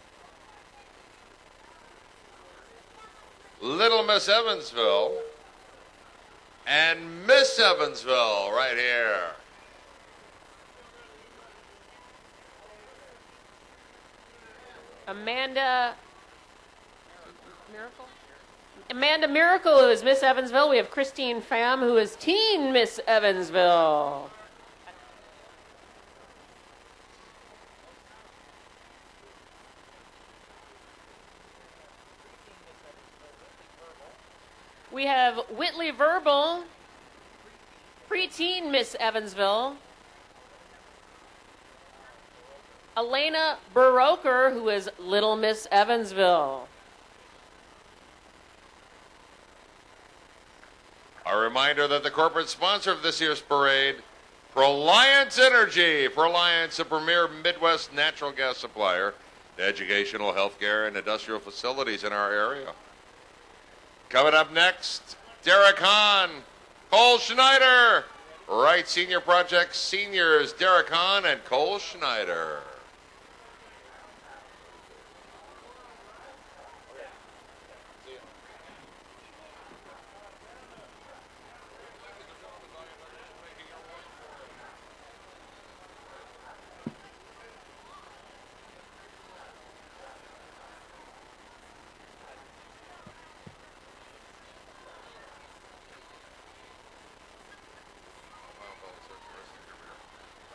Speaker 1: Little Miss Evansville. And Miss Evansville right here.
Speaker 2: Amanda Miracle, who is Miss Evansville. We have Christine Pham, who is Teen Miss Evansville. We have Whitley Verbal, preteen Miss Evansville. Elena Baroker, who is Little Miss Evansville.
Speaker 1: A reminder that the corporate sponsor of this year's parade, Proliance Energy. Proliance, a premier Midwest natural gas supplier to educational, healthcare, and industrial facilities in our area. Coming up next, Derek Hahn, Cole Schneider, Wright Senior Project Seniors, Derek Hahn and Cole Schneider.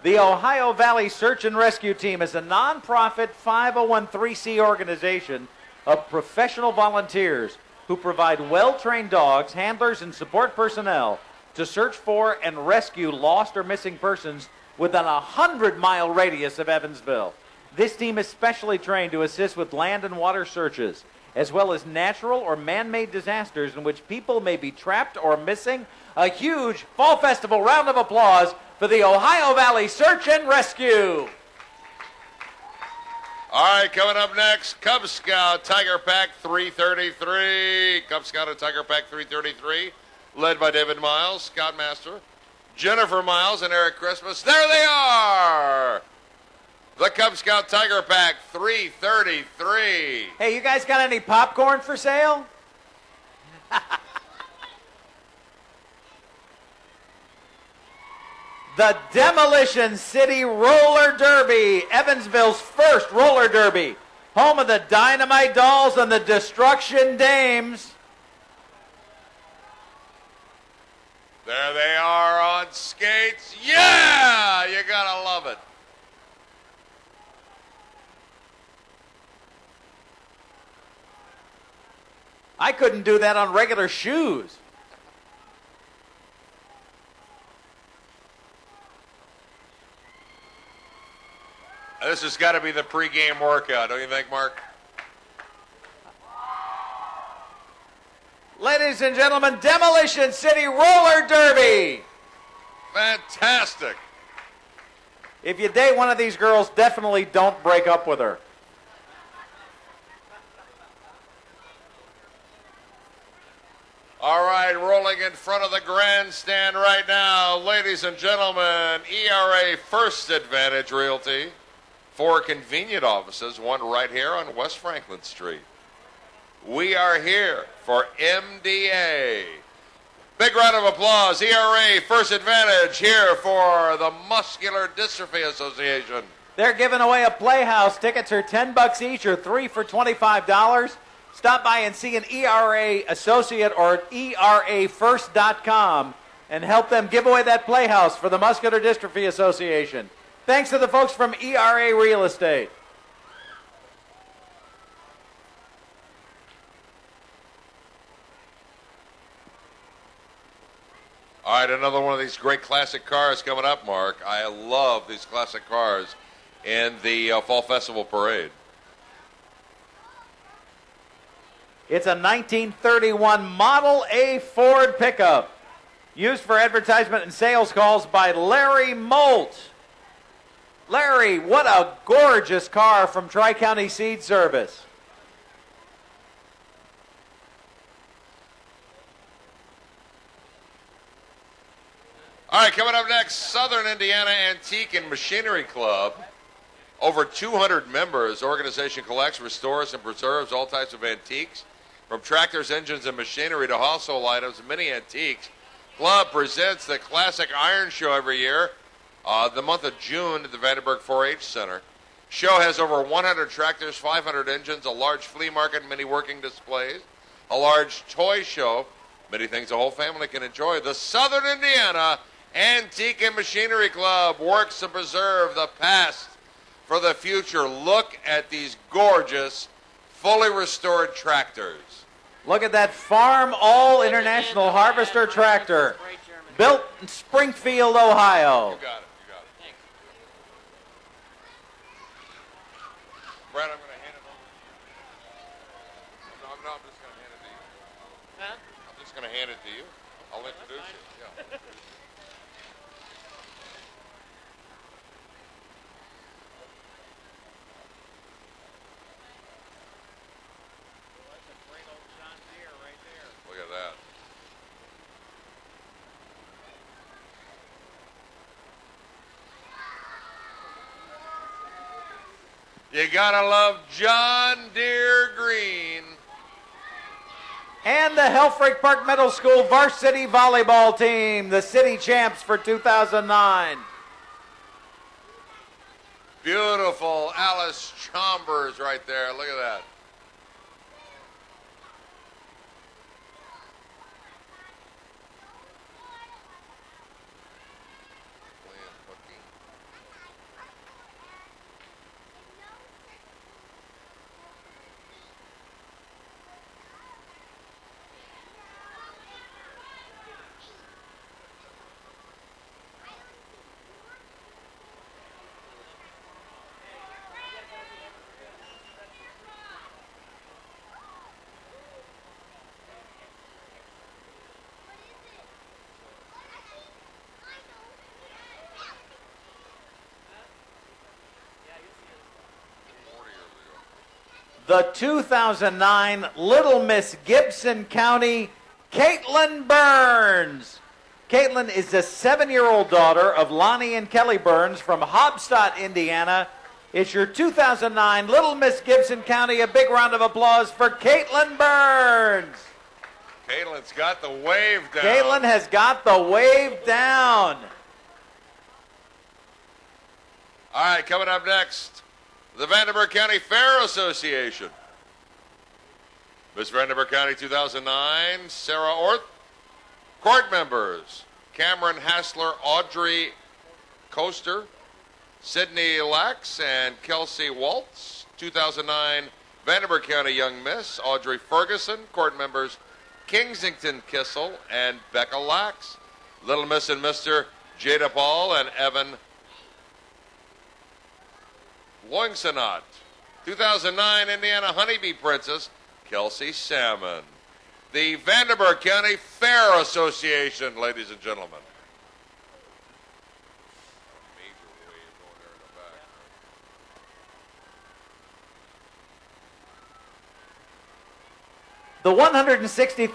Speaker 4: The Ohio Valley Search and Rescue Team is a nonprofit 501(c) organization of professional volunteers who provide well-trained dogs, handlers, and support personnel to search for and rescue lost or missing persons within a 100-mile radius of Evansville. This team is specially trained to assist with land and water searches, as well as natural or man-made disasters in which people may be trapped or missing. A huge Fall Festival round of applause for the Ohio Valley Search and Rescue.
Speaker 1: All right, coming up next, Cub Scout Tiger Pack 333. Cub Scout and Tiger Pack 333, led by David Miles, Scoutmaster, Jennifer Miles, and Eric Christmas. There they are! The Cub Scout Tiger Pack 333.
Speaker 4: Hey, you guys got any popcorn for sale? The Demolition City Roller Derby, Evansville's first roller derby. Home of the Dynamite Dolls and the Destruction Dames.
Speaker 1: There they are on skates. Yeah! You gotta love it.
Speaker 4: I couldn't do that on regular shoes.
Speaker 1: This has got to be the pregame workout, don't you think, Mark?
Speaker 4: Ladies and gentlemen, Demolition City Roller Derby.
Speaker 1: Fantastic.
Speaker 4: If you date one of these girls, definitely don't break up with her.
Speaker 1: All right, rolling in front of the grandstand right now, ladies and gentlemen, ERA First Advantage Realty. 4 convenient offices, one right here on West Franklin Street. We are here for MDA. Big round of applause. ERA First Advantage here for the Muscular Dystrophy Association.
Speaker 4: They're giving away a Playhouse. Tickets are $10 each or 3 for $25. Stop by and see an ERA associate or at ERAFirst.com and help them give away that Playhouse for the Muscular Dystrophy Association. Thanks to the folks from ERA Real Estate.
Speaker 1: All right, another one of these great classic cars coming up, Mark. I love these classic cars in the Fall Festival Parade.
Speaker 4: It's a 1931 Model A Ford pickup used for advertisement and sales calls by Larry Molt. Larry, what a gorgeous car from Tri-County Seed Service.
Speaker 1: All right, coming up next, Southern Indiana Antique and Machinery Club. Over 200 members. Organization collects, restores, and preserves all types of antiques, from tractors, engines, and machinery to household items and many antiques. Club presents the Classic Iron Show every year, the month of June at the Vandenberg 4-H Center. Show has over 100 tractors, 500 engines, a large flea market, many working displays, a large toy show, many things the whole family can enjoy. The Southern Indiana Antique and Machinery Club works to preserve the past for the future. Look at these gorgeous, fully restored tractors.
Speaker 4: Look at that Farm All International Harvester tractor, built in Springfield, Ohio.
Speaker 1: You got it. You got it.
Speaker 3: Thanks.
Speaker 1: Brad, I'm going to hand it over to you. No, I'm just going to hand it to you.
Speaker 3: Huh?
Speaker 1: I'm just going to hand it to you. I'll introduce you. Yeah.
Speaker 3: That's a great old John Deere right there.
Speaker 1: Look at that. You gotta love John Deere green.
Speaker 4: And the Helfrich Park Middle School varsity volleyball team, the city champs for 2009.
Speaker 1: Beautiful Alice Chambers right there. Look at that.
Speaker 4: The 2009 Little Miss Gibson County, Caitlin Burns. Caitlin is the 7-year-old daughter of Lonnie and Kelly Burns from Hobstadt, Indiana. It's your 2009 Little Miss Gibson County. A big round of applause for Caitlin Burns.
Speaker 1: Caitlin's got the wave down.
Speaker 4: Caitlin has got the wave down.
Speaker 1: All right, coming up next, the Vandenberg County Fair Association. Miss Vandenberg County 2009, Sarah Orth. Court members, Cameron Hassler, Audrey Coaster, Sydney Lax, and Kelsey Waltz. 2009 Vandenberg County Young Miss, Audrey Ferguson. Court members, Kingsington Kissel and Becca Lax. Little Miss and Mr. Jada Paul and Evan Loingsonot. 2009 Indiana Honeybee Princess, Kelsey Salmon. The Vandenberg County Fair Association, ladies and gentlemen. Major wave going there in the back.
Speaker 4: The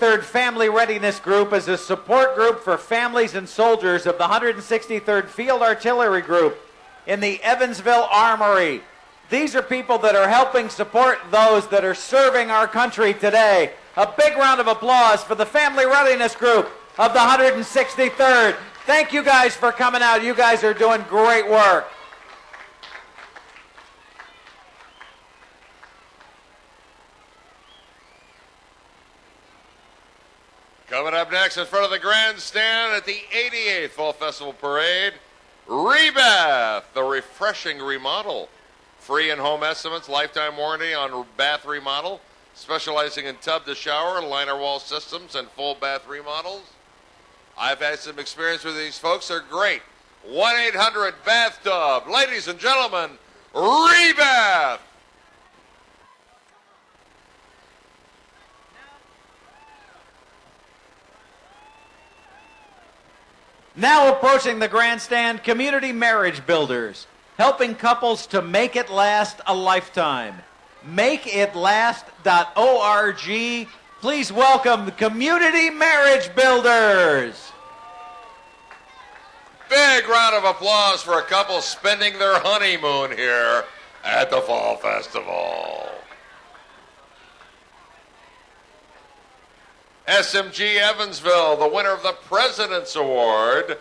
Speaker 4: 163rd Family Readiness Group is a support group for families and soldiers of the 163rd Field Artillery Group in the Evansville Armory. These are people that are helping support those that are serving our country today. A big round of applause for the Family Readiness Group of the 163rd. Thank you guys for coming out. You guys are doing great work.
Speaker 1: Coming up next in front of the grandstand at the 88th Fall Festival Parade, Rebath, the refreshing remodel. Free and home estimates, lifetime warranty on bath remodel, specializing in tub to shower, liner wall systems, and full bath remodels. I've had some experience with these folks. They're great. 1-800-BATHTUB. Ladies and gentlemen, Rebath.
Speaker 4: Now approaching the grandstand, Community Marriage Builders, helping couples to make it last a lifetime. MakeItLast.org. Please welcome the Community Marriage Builders.
Speaker 1: Big round of applause for a couple spending their honeymoon here at the Fall Festival. SMG Evansville, the winner of the President's Award.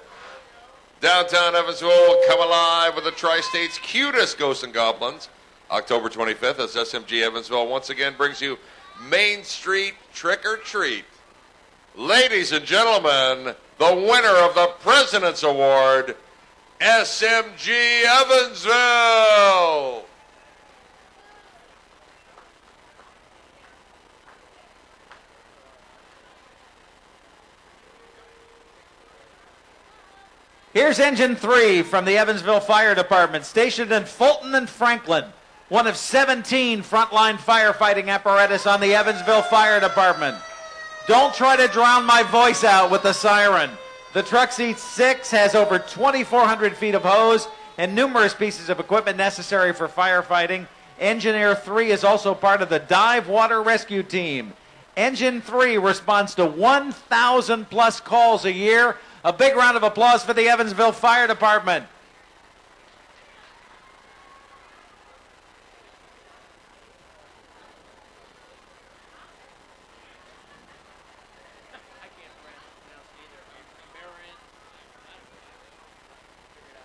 Speaker 1: Downtown Evansville will come alive with the Tri-State's cutest Ghosts and Goblins. October 25th, as SMG Evansville once again brings you Main Street Trick or Treat. Ladies and gentlemen, the winner of the President's Award, SMG Evansville.
Speaker 4: Here's Engine 3 from the Evansville Fire Department, stationed in Fulton and Franklin. One of 17 frontline firefighting apparatus on the Evansville Fire Department. Don't try to drown my voice out with the siren. The truck seat 6 has over 2,400 feet of hose and numerous pieces of equipment necessary for firefighting. Engineer 3 is also part of the Dive Water Rescue Team. Engine 3 responds to 1,000 plus calls a year. A big round of applause for the Evansville Fire Department.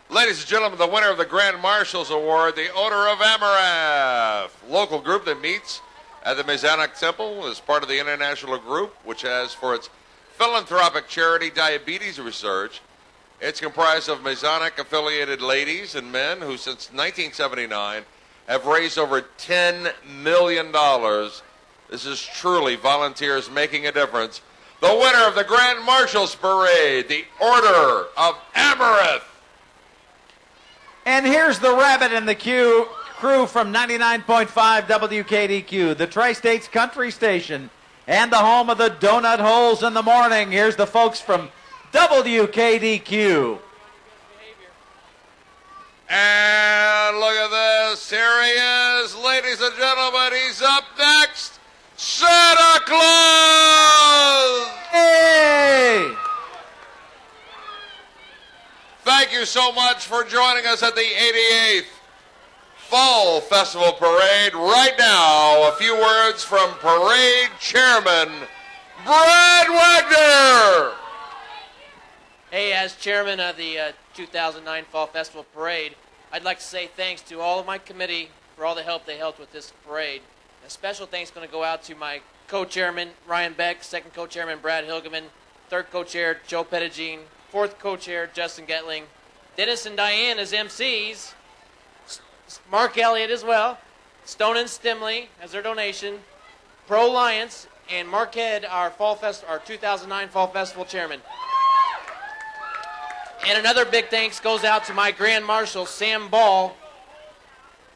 Speaker 1: Ladies and gentlemen, the winner of the Grand Marshals Award, the Order of Amarath, local group that meets at the Masonic Temple as part of the international group, which has for its philanthropic charity diabetes research. It's comprised of Masonic-affiliated ladies and men who, since 1979, have raised over $10 million. This is truly volunteers making a difference. The winner of the Grand Marshals Parade, the Order of Amarath.
Speaker 4: And here's the Rabbit and the crew from 99.5 WKDQ, the Tri-States Country Station, and the home of the Donut Holes in the Morning. Here's the folks from WKDQ.
Speaker 1: And look at this. Here he is. Ladies and gentlemen, he's up next. Santa Claus!
Speaker 4: Hey!
Speaker 1: Thank you so much for joining us at the 88th Fall Festival Parade. Right now, a few words from Parade Chairman Brad Wagner.
Speaker 3: Hey, as chairman of the 2009 Fall Festival Parade, I'd like to say thanks to all of my committee for all the help they helped with this parade. A special thanks going to go out to my co-chairman, Ryan Beck, second co-chairman, Brad Hilgeman, third co-chair, Joe Pettigene, fourth co-chair, Justin Getling, Dennis and Diane as MCs, Mark Elliott as well, Stone and Stimley as their donation, Pro Alliance, and Mark Head, our 2009 Fall Festival chairman. And another big thanks goes out to my Grand Marshal, Sam Ball.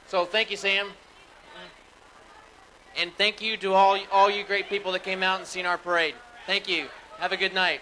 Speaker 3: So thank you, Sam. And thank you to all you great people that came out and seen our parade. Thank you. Have a good night.